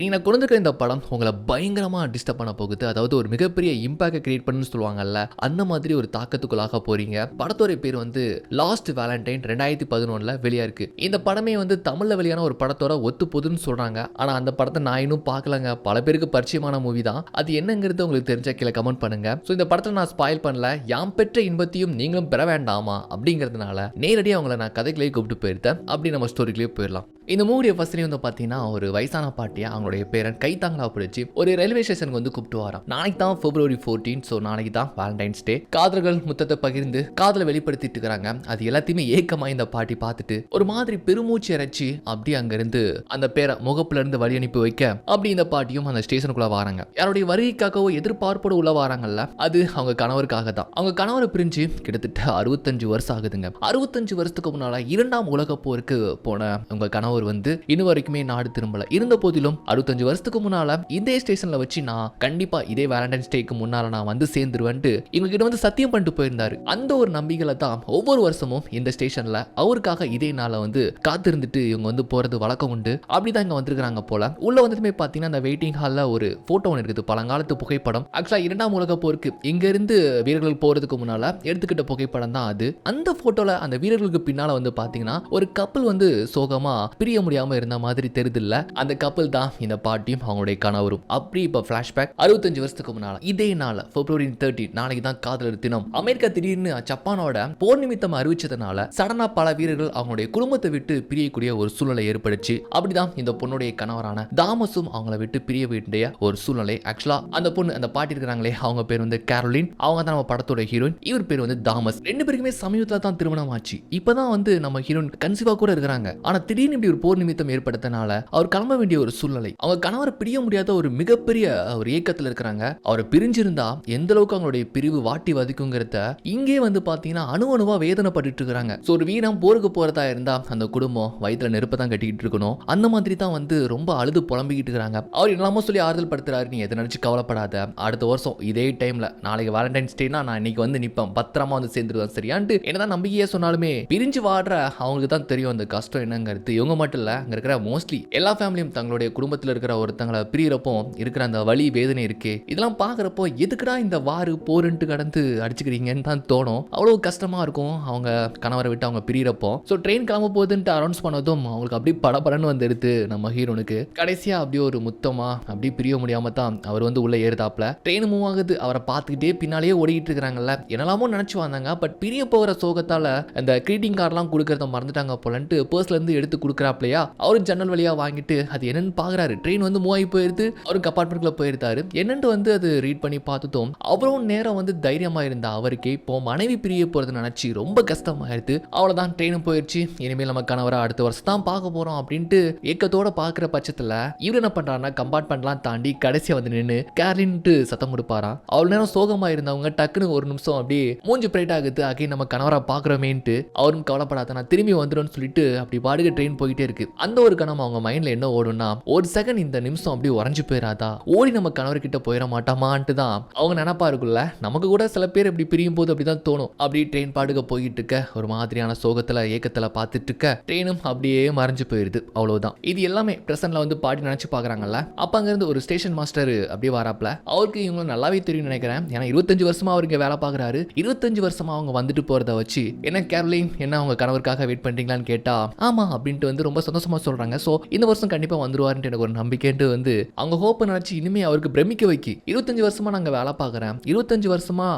நீங்க கொண்டிருக்கிற இந்த படம் உங்களை பயங்கரமா டிஸ்டர்ப் பண்ண போகுது. அதாவது ஒரு மிகப்பெரிய இம்பாக்ட் கிரியேட் பண்ணுன்னு சொல்லுவாங்கல்ல, அந்த மாதிரி ஒரு தாக்கத்துக்குள்ளாக போறீங்க. படத்தோட பேர் வந்து லாஸ்ட் வேலண்டைன் 2011 வெளியா இருக்கு. இந்த படமே வந்து தமிழ்ல வெளியான ஒரு படத்தோட ஒத்து போதுன்னு சொல்றாங்க. ஆனா அந்த படத்தை நான் இன்னும் பார்க்கலங்க. பல பேருக்கு பரிச்சயமான மூவி தான். அது என்னங்கிறது உங்களுக்கு தெரிஞ்ச கீழே கமெண்ட் பண்ணுங்க. ஸோ இந்த படத்தை நான் ஸ்பாயில் பண்ணல. யாம் பெற்ற இன்பத்தையும் நீங்களும் பெற வேண்டாமா அப்படிங்கிறதுனால நேரடியாக அவங்களை நான் கதைகளே கூப்பிட்டு போயிருந்தேன். அப்படி நம்ம ஸ்டோரிக்குள்ளே போயிடலாம். இந்த மூவியை ஃபர்ஸ்ட் வந்து பார்த்தீங்கன்னா ஒரு வயசான பாட்டியா அவங்களுடைய பேரன் கைத்தாங்களா பிடிச்சி ஒரு ரயில்வே ஸ்டேஷனுக்கு வந்து கூப்பிட்டு வரான். நாளைக்கு தான் February 14, ஸோ நாளைக்கு தான் வேலண்டைன்ஸ் டே. காதலர்கள் முத்தத்தை பகிர்ந்து காதலை வெளிப்படுத்திட்டு இருக்காங்க. அது எல்லாத்தையுமே ஏக்கமா இந்த பாட்டி பார்த்துட்டு ஒரு மாதிரி பெருமூச்சு இறைச்சி அப்படி அங்கிருந்து அந்த பேரை முகப்புல இருந்து வழி அனுப்பி வைக்க அப்படி இந்த பாட்டியும் அந்த ஸ்டேஷனுக்குள்ள வராங்க. யாருடைய வருகைக்காகவோ எதிர்பார்ப்போடு உள்ள வராங்கல்ல, அது அவங்க கணவருக்காக தான். அவங்க கணவரை பிரிஞ்சு கிட்டத்தட்ட 65 வருஷம் ஆகுதுங்க. 65 வருஷத்துக்கு முன்னால 2ஆம் உலக போருக்கு போன உங்க கணவர் வந்து இன்னும் வரைக்குமே நாடு திரும்பல. இருந்த போதிலும் 65 வருஷத்துக்கு முன்னால இதே ஸ்டேஷன்ல வச்சு நான் கண்டிப்பா இதே வேலண்டைன்ஸ் டேக்கு முன்னால நான் வந்து சேர்ந்துருவேன்ட்டு இவங்க கிட்ட வந்து சத்தியம் பண்ணிட்டு போயிருந்தாரு. அந்த ஒரு நம்பிக்கையில தான் ஒவ்வொரு வருஷமும் இந்த ஸ்டேஷன்ல அவருக்காக இதே நாளை வந்து காத்திருந்துட்டு இவங்க வந்து போறது வழக்கம் உண்டு. அப்படிதான் இங்க வந்திருக்காங்க போல. உள்ள வந்துட்டுமே பாத்தீங்கன்னா அந்த வெயிட்டிங் ஹால்ல ஒரு போட்டோ ஒன்று இருக்குது, பழங்காலத்து புகைப்படம். ஆக்சுவலா 2ஆம் உலக போருக்கு இங்க இருந்து வீரர்கள் போறதுக்கு முன்னால எடுத்துக்கிட்ட புகைப்படம் தான் அது. அந்த போட்டோல அந்த வீரர்களுக்கு பின்னால வந்து பாத்தீங்கன்னா ஒரு கப்பல் வந்து சோகமா பிரிய முடியாம இருந்த மாதிரி தெரியுதுல்ல, அந்த கப்பல் தான் இந்த பாட்டியும் அவங்களுடைய கணவரும். அப்படி இப்ப பிளாஷ்பேக் 65 வருஷத்துக்கு முன்னால இதே நாள் February 30 நாளைக்கு தான் காதலர் தினம். அமெரிக்கா திடீர்னு ஜப்பானோட போர் நிமித்தம் அறிவிச்சதுனால சடனா பல வீரர்கள் அவங்களுடைய குடும்பத்தை விட்டு பிரியக்கூடிய ஒரு சூழ்நிலை ஏற்படுச்சு. அப்படிதான் இந்த பொண்ணுடைய கணவரான தாமஸும் அவங்கள விட்டு பிரிய வேண்டிய ஒரு சூழ்நிலை. ஆக்சுவலா அந்த பொண்ணு அந்த பாட்டி இருக்கிறாங்களே, அவங்க பேர் வந்து கேரோலின். அவங்க தான் நம்ம படத்தோட ஹீரோயின். இவர் பேர் வந்து தாமஸ். ரெண்டு பேருக்குமே சமீபத்துல தான் திருமணம் ஆச்சு. இப்பதான் வந்து நம்ம ஹீரோயின் கன்சீவா கூட இருக்கிறாங்க. ஆனா திடீர்னு இப்படி ஒரு போர் நிமித்தம் ஏற்பட்டதனால அவர் கிளம்ப வேண்டிய ஒரு சூழ்நிலை. அவங்க கணவரை பிரிய முடியாத ஒரு மிகப்பெரிய ஒரு ஏக்கத்தில் இருக்கிறாங்க. அவரை பிரிஞ்சிருந்தா எந்த அளவுக்கு அவங்களுடைய பிரிவு வாட்டி வதிக்குங்கிறத இங்கே வந்து பாத்தீங்கன்னா அணுவணுவா வேதனைப்பட்டு இருக்காங்க. ஒரு வீரம் போருக்கு போறதா இருந்தா அந்த குடும்பம் வயிற்றுல நெருப்ப தான் கட்டிக்கிட்டு இருக்கணும். அந்த மாதிரி தான் வந்து ரொம்ப அழுது புலம்பிக்கிட்டு இருக்காங்க. அவர் என்னமோ சொல்லி ஆறுதல் படுத்துறாரு, நீ எதை நினைச்சு கவலைப்படாத, அடுத்த வருஷம் இதே டைம்ல நாளைக்கு வேலண்டைன்ஸ் டேனா நான் இன்னைக்கு வந்து நிப்பேன், பத்திரமா வந்து சேர்ந்துருவேன் சரியான்ட்டு என்னதான் நம்பிக்கையா சொன்னாலுமே பிரிஞ்சு வாடுற அவங்களுக்கு தான் தெரியும் அந்த கஷ்டம் என்னங்கிறது. இவங்க மட்டும் இல்ல, அங்க இருக்கிற மோஸ்ட்லி எல்லா ஃபேமிலியும் தங்களுடைய குடும்பத்தில் இருக்கிற ஒருத்தங்களை பிரியறப்போ இருக்கிற அந்த வலி வேதனை இருக்கே, இதெல்லாம் பாக்குறப்போ எதுக்குடா இந்த வாரு போருன்ட்டு கடந்து அடிச்சுக்கிறீங்கன்னு தான் தோணும். அவ்வளவு கஷ்டமா இருக்கும் அவங்க கணவரை விட்டு அவங்க பிரியறப்போ. ஸோ ட்ரெயின் கிளம்ப போகுதுன்ட்டு அனௌன்ஸ் பண்ணதும் அவங்களுக்கு அப்படியே படபடன்னு வந்துடுது நம்ம ஹீரோனுக்கு. கடைசியா அப்படியே ஒரு முத்தமா அப்படியே பிரிய முடியாம தான் அவர் வந்து உள்ள ஏறுதாப்ல. ட்ரெயின் மூவ் ஆகுது, அவரை பார்த்துக்கிட்டே பின்னாலேயே ஓடிக்கிட்டு இருக்கிறாங்கல்ல. என்னெல்லாமோ நினைச்சு வந்தாங்க, பட் பிரிய போகிற சோகத்தால அந்த கிரீட்டிங் கார்டெல்லாம் கொடுக்கறத மறந்துட்டாங்க போலன்ட்டு பர்ஸ்ல இருந்து எடுத்து கொடுக்குறாப்லையா. அவரும் ஜன்னல் வழியா வாங்கிட்டு அது என்னன்னு பாக்குறாரு. ட்ரெயின் வந்து மூவ் ஆகி போயிருது, அவரும் கம்பார்ட்மெண்ட்ல போயிருந்தாரு. என்னன்னு வந்து அது ரீட் பண்ணி பார்த்துட்டோம். அவரும் நேரம் வந்து தைரியமா இருந்தா அவருக்கு இப்போ மனைவி பிரிய போறது நினைச்சு ரொம்ப கஷ்டமாயிருது. அவ்வளவுதான், ட்ரெயினும் போயிடுச்சு, இனிமேல் நம்ம கணவரை அடுத்த வருஷம் தான் பார்க்க போறோம் அப்படின்ட்டு ஏக்கத்தோட பாக்குற பட்சத்துல இவர் என்ன பண்றாருன்னா கம்பார்ட்மெண்ட்லாம் தாண்டி கடைசியா வந்து நின்று கேர்லின்ட்டு சத்தம் கொடுப்பாராம். அவ்வளவு நேரம் சோகமா இருந்தவங்க டக்குன்னு ஒரு நிமிஷம் அப்படியே மூஞ்சி பிரைட் ஆகுது, அகை நம்ம கணவரா பாக்குறோமேன்ட்டு அவரும் கவலைப்படாத நான் திரும்பி வந்துடும் சொல்லிட்டு அப்படி பாடுக ட்ரெயின் போயிட்டே இருக்கு. அந்த ஒரு கணம் அவங்க மைண்ட்ல என்ன ஓடும்னா, ஒரு செகண்ட் இந்த நிமிஷம் அப்படியே உறைஞ்சு போயிடாதா, ஓடி நம்ம கணவர்கிட்ட போயிட மாட்டாமான்ட்டு தான் அவங்க நினைப்பா இருக்குல்ல. நமக்கு கூட சில பேர் இப்படி பிரியும் போது அப்படிதான் தோணும். அப்படி ட்ரெயின் பாடுக போயிட்டு இருக்க ஒரு மாதிரியான சோகத்துல ஏக்கத்துல பார்த்துட்டு இருக்க ட்ரெயினும் அப்படியே மறைஞ்சு போயிருது. அவ்வளவுதான். இது எல்லாமே பிரசன்ட்ல வந்து பாட்டி நினைச்சு பாக்குறாங்கல்ல. அப்ப அங்க இருந்து ஒரு ஸ்டேஷன் மாஸ்டர் அப்படியே வராப்ல. அவருக்கு இவங்க நல்லாவே தெரியும் நினைக்கிறேன். ஏன்னா 25 வருஷமா அவருக்கு வேலை பாக்குறாரு. 25 வருஷமா அவங்க வந்துட்டு போறத வச்சு என்ன கேரோலின் என்ன அவங்க கணவருக்காக வெயிட் பண்றீங்களான்னு கேட்டா ஆமா அப்படின்ட்டு வந்து ரொம்ப சந்தோஷமா சொல்றாங்க. சோ இந்த வருஷம் கண்டிப்பா வந்துருவாருன்னு எனக்கு ஒரு நம்பிக்கைன்ட்டு வந்து அவங்க ஹோப் நினைச்சு இனிமே அவருக்கு பிரமிக்க வைக்கி. 25 வருஷமா நாங்க வேலை பாக்குறேன், 25 வருஷமா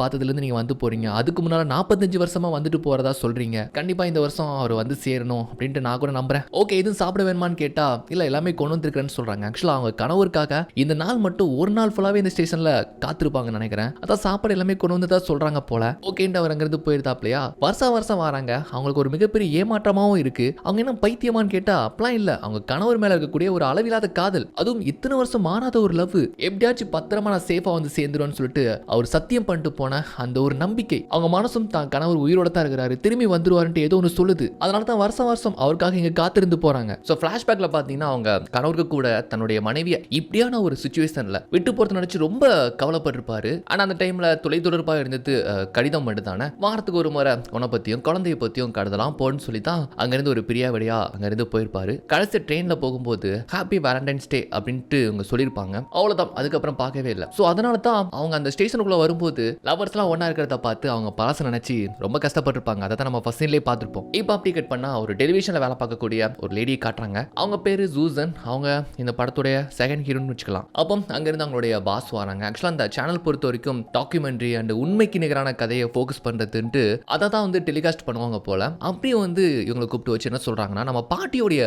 பார்த்ததுல இருந்து நீங்க வந்து போறீங்க, அதுக்கு முன்னால 45 வருஷமா வந்துட்டு போறதா சொல்றீங்க, கண்டிப்பா இந்த வருஷம் அவர் வந்து சேரணும் அப்படின்ட்டு நான் கூட நம்புறேன். ஓகே, எதுவும் சாப்பிட வேணுமான்னு கேட்டா இல்ல எல்லாமே கொண்டு வந்திருக்கேன்னு சொல்றாங்க. ஆக்சுவலா அவங்க கணவருக்காக இந்த நாள் மட்டும் ஒரு நாள் ஃபுல்லாவே இந்த ஸ்டேஷன்ல காத்திருப்பாங்கன்னு நினைக்கிறேன். அதான் சாப்பாடு எல்லாமே கொண்டு வந்து தான் சொல்றாங்க போல. ஓகேன்ட்டு அவர் அங்கிருந்து போயிருந்தாப்லையா. வருஷம் வராங்க. அவங்களுக்கு ஒரு மிகப்பெரிய ஏமாற்றமாவும் இருக்கு. அவங்க என்ன பைத்தியமான்னு கேட்டா அப்பலாம் இல்ல, அவங்க கணவர் மேல இருக்கக்கூடிய ஒரு அளவில்லாத காதல், அதுவும் இத்தனை வருஷம் மாறாத ஒரு லவ், எப்படியாச்சும் பத்திரமா நான் சேஃபா வந்து சேர்ந்துருவேன்னு சொல்லிட்டு அவர் சத்தியம் பண்ணிட்டு போன அந்த ஒரு நம்பிக்கை. அவங்க மனசும் தான் கணவர் உயிரோட தான் இருக்கிறாரு, திரும்பி வந்துருவாருன்ட்டு ஏதோ ஒன்று சொல்லுது. அதனால தான் வருஷம் அவருக்காக இங்க காத்திருந்து போறாங்க. ஸோ ஃபிளாஷ்பேக்ல பாத்தீங்கன்னா அவங்க கணவருக்கு கூட தன்னுடைய மனைவியை இப்படியான ஒரு சுச்சுவேஷன்ல விட்டு போறது நினைச்சு ரொம்ப கவலைப்பட்டிருப்பாரு. ஆனா அந்த டைம்ல தொலைத்தொடர்பா இருந்தது கடிதம் மட்டும் தானே. வாரத்துக்கு ஒரு முறை உன பத்தியும் குழந்தைய பத்தியும் கடத்தலாம் போன்னு சொல்லி தான் அங்கிருந்து ஒரு பிரியாவடியா அங்கிருந்து போயிருப்பாரு. கடைசி ட்ரெயின்ல போகும்போது ஹாப்பி வேலண்டைன்ஸ் டே அப்படின்ட்டு அவங்க சொல்லியிருப்பாங்க. அவ்வளவுதான், அதுக்கப்புறம் பார்க்கவே இல்லை. ஸோ அதனால தான் அவங்க அந்த ஸ்டேஷனுக்குள்ள வரும்போது லவர்ஸ்லாம் ஒன்னா இருக்கிறத பார்த்து அவங்க பழச நினைச்சு ரொம்ப கஷ்டப்பட்டிருப்பாங்க. அதை தான் நம்ம ஃபர்ஸ்ட் சீன்லயே பார்த்திருப்போம். இப்போ அப்படி கட் பண்ணா ஒரு டெலிவிஷன்ல வேலை பார்க்கக்கூடிய ஒரு லேடியை காட்டுறாங்க. அவங்க பேரு சூசன். அவங்க இந்த படத்துடைய செகண்ட் ஹீரோன்னு வச்சுக்கலாம். அப்போ அங்கிருந்து அவங்களுடைய பாஸ் வராங்க. ஆக்சுவலா அந்த சேனல் பொறுத்த வரைக்கும் டாக்குமெண்ட்ரி அண்ட் உண்மைக்கு நிகரான கதையை ஃபோக்கஸ் பண்றதுன்ட்டு அதை தான் வந்து டெலிகாஸ்ட் பண்ணுவாங்க போல. அப்படியே வந்து இவங்களை கூப்பிட்டு வச்சு என்ன சொல்றாங்கன்னா, நம்ம பாட்டியோடைய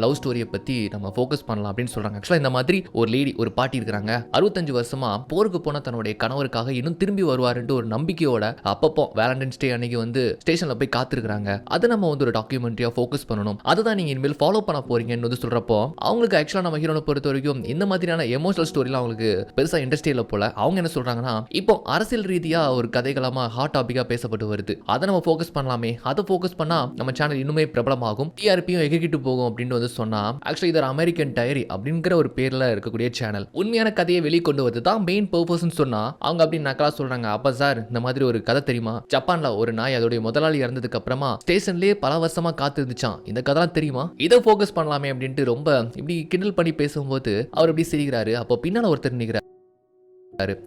லவ் ஸ்டோரியை பத்தி நம்ம ஃபோக்கஸ் பண்ணலாம் அப்படின்னு சொல்றாங்க. ஆக்சுவலா இந்த மாதிரி ஒரு லேடி, ஒரு பாட்டி இருக்கிறாங்க. 65 வருஷமா போருக்கு போன தன்னுடைய கணவருக்காக இன்னும் திரும்பி வருவாருன்ட்டு ஒரு நம்பிக்கையோட அப்பப்போ வேலண்டைன்ஸ் டே அன்னைக்கு வந்து ஸ்டேஷன்ல போய் காத்திருக்காங்க. அதை நம்ம வந்து ஒரு டாக்குமெண்ட்ரியா ஃபோக்கஸ் பண்ணணும். அதை தான் நீங்க இனிமேல் ஃபாலோ பண்ண போறீங்கன்னு வந்து சொல்றப்போ அவங்களுக்கு ஆக்சுவலா நம்ம ஹீரோனை பொறுத்த வரைக்கும் இந்த மாதிரியான எமோஷனல் ஸ்டோரிலாம் அவங்களுக்கு பெருசா இன்ட்ரெஸ்ட் இல்ல போல. அவங்க என்ன சொல்றாங்கன்னா, இப்போ அரசியல் ரீதியா ஒரு கதைகளமா ஹாட் டாபிக்கா பேசப்பட்டு வருது. அதை நம்ம ஃபோக்கஸ் பண்ணலாமே, அதை ஃபோக்கஸ் பண்ணா நம்ம சேனல் இன்னுமே பிரபலமாகும், டிஆர்பியும் எகிக்கிட்டு போகும் அப்படின்னு வந்து சொன்னா, ஆக்சுவலி இது அமெரிக்கன் டைரி அப்படிங்கிற ஒரு பேர்ல இருக்கக்கூடிய சேனல் உண்மையான கதையை வெளிக்கொண்டு வந்து தான் மெயின் பர்பஸ்ன்னு சொன்னா அவங்க அப்படி நக்கலா சொல்றாங்க. அப்ப சார், இந்த மாதிரி ஒரு கதை தெரியுமா? ஜப்பான்ல ஒரு நாய் அதோடைய முதலாளி இறந்ததுக்கு அப்புறமா ஸ்டேஷன்லயே பல வருஷமா காத்து இருந்துச்சான். இந்த கதை தெரியுமா? இதை ஃபோக்கஸ் பண்ணலாமே அப்படின்ட்டு ரொம்ப இப்படி கிண்டல் பண்ணி பேசும்போது அவர் இப்படி சிரிக்கிறாரு. அப்போ பின்னால ஒருத்தர் நிக்கிறார்.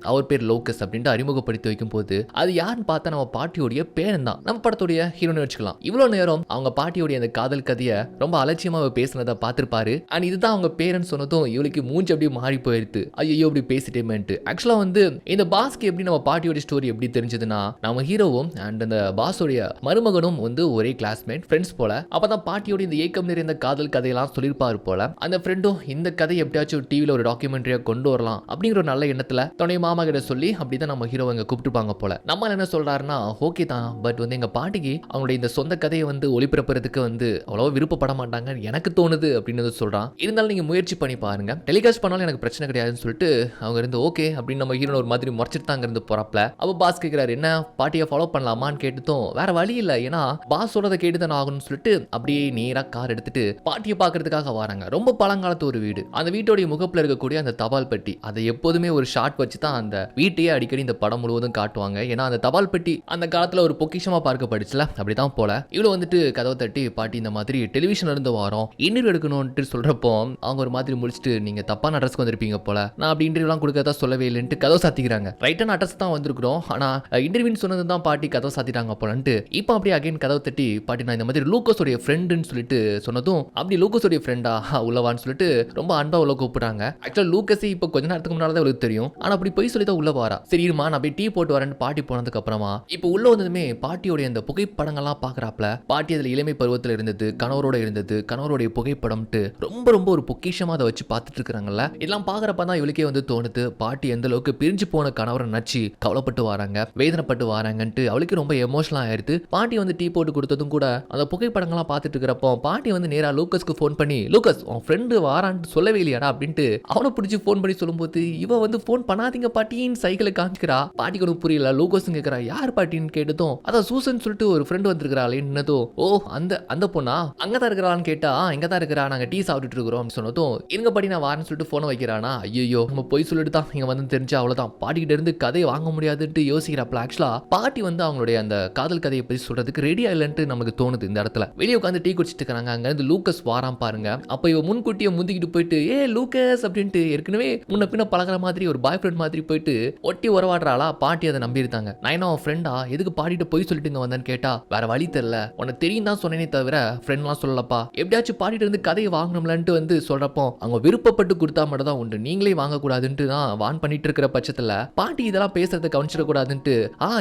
அவர் பேர் லோகஸ் அப்படின்ட்டு அறிமுகப்படுத்தி வைக்கும் போது அது யாருன்னு பார்த்தா நம்ம பாட்டியோடைய பேரன் தான். நம்ம படத்துடைய ஹீரோன்னு வச்சுக்கலாம். இவ்வளவு நேரம் அவங்க பாட்டியோடைய அந்த காதல் கதையை ரொம்ப அலட்சியமா பேசினதை பார்த்திருப்பாரு. அண்ட் இதுதான் அவங்க பேரன் சொன்னதும் இவளுக்கு மூஞ்சி அப்படியே மாறி போயிருது. ஐயோ அப்படி பேசிட்டேமேன்ட்டு. ஆக்சுவலா வந்து இந்த பாஸ்க்கு எப்படி நம்ம பாட்டியோட ஸ்டோரி எப்படி தெரிஞ்சதுன்னா, நம்ம ஹீரோவும் அண்ட் அந்த பாஸோடைய மருமகனும் வந்து ஒரே கிளாஸ்மேட் ஃப்ரெண்ட்ஸ் போல. அப்பதான் பாட்டியோட இந்த ஏக்கம் நிறைந்த காதல் கதையெல்லாம் சொல்லியிருப்பாரு போல. அந்த ஃப்ரெண்டும் இந்த கதை எப்படியாச்சும் டிவில ஒரு டாக்குமெண்ட்ரியா கொண்டு வரலாம் அப்படிங்கிற ஒரு நல்ல எண்ணத்துல தன்னுடைய மாமா கிட்ட சொல்லி அப்படிதான் நம்ம ஹீரோ இங்க கூப்பிட்டுப்பாங்க போல. நம்ம என்ன சொல்றாருன்னா, ஓகே தான், பட் வந்து எங்க பாட்டிக்கு அவங்களுடைய இந்த சொந்த கதையை வந்து ஒளிபரப்புறதுக்கு வந்து அவ்வளவு விருப்பப்பட மாட்டாங்க எனக்கு தோணுது அப்படின்னு சொல்றான். இருந்தாலும் நீங்க முயற்சி பண்ணி பாருங்க, டெலிகாஸ்ட் பண்ணாலும் எனக்கு பிரச்சனை கிடையாதுன்னு சொல்லிட்டு அவங்க இருந்து ஓகே அப்படின்னு நம்ம ஹீரோ ஒரு மாதிரி முறைச்சிட்டு தான் இருந்து போறாப்ல. அப்ப பாஸ் கேட்கிறாரு, என்ன பாட்டியை ஃபாலோ பண்ணலாமான்னு கேட்டதும் வேற வழி இல்லை, ஏன்னா பாஸ் சொல்றதை கேட்டுதான் ஆகணும்னு சொல்லிட்டு அப்படியே நேரா கார் எடுத்துட்டு பாட்டியை பாக்குறதுக்காக வராங்க. ரொம்ப பழங்காலத்து ஒரு வீடு. அந்த வீட்டோடைய முகப்புல இருக்கக்கூடிய அந்த தபால் பெட்டி, அதை எப்போதுமே ஒரு ஷார்ட் வச்சு தான் அந்த வீட்டையே அடிக்கடி இந்த படம் முழுவதும் காட்டுவாங்க. ஏன்னா அந்த தபால் பெட்டி அந்த காலத்துல ஒரு பொக்கிஷமா பார்க்கப்படுச்சுல, அப்படிதான் போல. இவ்வளவு வந்துட்டு கதவை தட்டி, பாட்டி இந்த மாதிரி டெலிவிஷன்ல இருந்து வரோம், இன்டர்வியூ எடுக்கணும்னு சொல்றப்போ அவங்க ஒரு மாதிரி முடிச்சுட்டு, நீங்க தப்பான அட்ரஸ்க்கு வந்திருப்பீங்க போல, நான் அப்படி இன்டர்வியூலாம் கொடுக்கறதா சொல்லவே இல்லைன்ட்டு கதவை சாத்திக்கிறாங்க. ரைட்டான அட்ரஸ் தான் வந்திருக்கிறோம், ஆனா இன்டர்வியூன்னு சொன்னது தான் பாட்டி கதவை சாத்திட்டாங்க போலன்ட்டு. இப்போ அப்படியே அகைன் கதவை தட்டி, பாட்டி நான் இந்த மாதிரி லூக்கோஸோடைய ஃப்ரெண்டுன்னு சொல்லிட்டு சொன்னதும், அப்படி லூக்கோஸோடைய ஃப்ரெண்டா உள்ளவான்னு சொல்லிட்டு ரொம்ப அன்பா உள்ள கூப்பிடுறாங்க. ஆக்சுவலா லூக்கஸே இப்போ கொஞ்ச நேரத்துக்கு முன்னால தான் அவளுக்கு தெரியும், ஆனா அப்படி போய் சொல்லி தான் உள்ள வரா. சரிமா நான் போய் டீ போட்டு வரேன்னு பாட்டி போனதுக்கு அப்புறமா இப்போ உள்ள வந்ததுமே பாட்டியோடைய அந்த புகைப்படங்கள்லாம் பாக்குறாப்ல. பாட்டி அதுல இளமை பருவத்தில் இருந்தது, கணவரோட இருந்தது, கணவருடைய புகைப்படம்ட்டு ரொம்ப ரொம்ப ஒரு பொக்கிஷமா அதை வச்சு பார்த்துட்டு இருக்காங்கல்ல. இதெல்லாம் பாக்குறப்ப தான் இவளுக்கே வந்து தோணுது, பாட்டி எந்த அளவுக்கு பிரிஞ்சு போன கணவரை நச்சு கவலைப்பட்டு வராங்க, வேதனைப்பட்டு வராங்கன்ட்டு அவளுக்கு ரொம்ப எமோஷனல் ஆயிருது. பாட்டி வந்து டீ போட்டு கொடுத்ததும் கூட அந்த புகைப்படங்கள்லாம் பார்த்துட்டு இருக்கிறப்போ பாட்டி வந்து நேரா லூக்கஸ்க்கு ஃபோன் பண்ணி, லூக்கஸ் உன் ஃப்ரெண்டு வாரான்னு சொல்லவே இல்லையாடா அப்படின்ட்டு அவனை பிடிச்சி ஃபோன் பண்ணி சொல்லும்போது இவ வந்து ஃபோன் பண்ணாதீங்க பாட்டின்னு சைக்கிளை காமிக்கிறா. பாட்டிக்கு ஒன்றும் புரியல. லூகோஸ் கேட்கிறா, யார் பாட்டின்னு கேட்டதும் அதான் சூசன் சொல்லிட்டு ஒரு ஃப்ரெண்ட் வந்திருக்கிறாளேன்னதும், ஓ அந்த பொண்ணா அங்கதான் இருக்கிறான்னு கேட்டா, இங்கதான் இருக்கிறா, நாங்க டீ சாப்பிட்டுட்டு இருக்கிறோம் சொன்னதும், இருங்க பாட்டி நான் வாரேன்னு சொல்லிட்டு போன வைக்கிறானா. ஐயோ நம்ம போய் சொல்லிட்டு தான் இங்க வந்து தெரிஞ்சா அவ்வளவுதான், பாட்டிக்கிட்ட இருந்து கதையை வாங்க முடியாதுன்ட்டு யோசிக்கிறாப்ல. ஆக்சுவலா பாட்டி வந்து அவங்களுடைய அந்த காதல் கதையை பத்தி சொல்றதுக்கு ரெடியா இல்லைன்ட்டு நமக்கு தோணுது. இந்த இடத்துல வெளியே உட்காந்து டீ குடிச்சிட்டு இருக்காங்க. அங்க இருந்து லூக்கஸ் வாராம் பாருங்க. அப்ப இவ முன்கூட்டியே முந்திக்கிட்டு போயிட்டு, ஏ லூக்கஸ் அப்படின்ட்டு ஏற்கனவே முன்ன பின்ன பழகிற மாதிரி ஒரு பாய் ஃப்ரெண்ட் மாதிரி போயிட்டு ஒட்டி உறவாடுறாளா. பாட்டி அதை நம்பி இருந்தாங்க. நான் என்ன ஃப்ரெண்டா, எதுக்கு பாட்டிட்டு போய் சொல்லிட்டு இங்க வந்தேன்னு கேட்டா, வேற வழி தெரியல, உனக்கு தெரியும் தான் சொன்னேனே தவிர ஃப்ரெண்ட்லாம் சொல்லலப்பா, எப்படியாச்சும் பாட்டிட்டு இருந்து கதையை வாங்கணும்லன்ட்டு வந்து சொல்றப்போ அவங்க விருப்பப்பட்டு கொடுத்தா மட்டும் தான் உண்டு, நீங்களே வாங்கக்கூடாதுன்ட்டு தான் வான் பண்ணிட்டு இருக்கிற பட்சத்துல பாட்டி இதெல்லாம் பேசுறதை கவனிச்சிடக்கூடாதுன்ட்டு,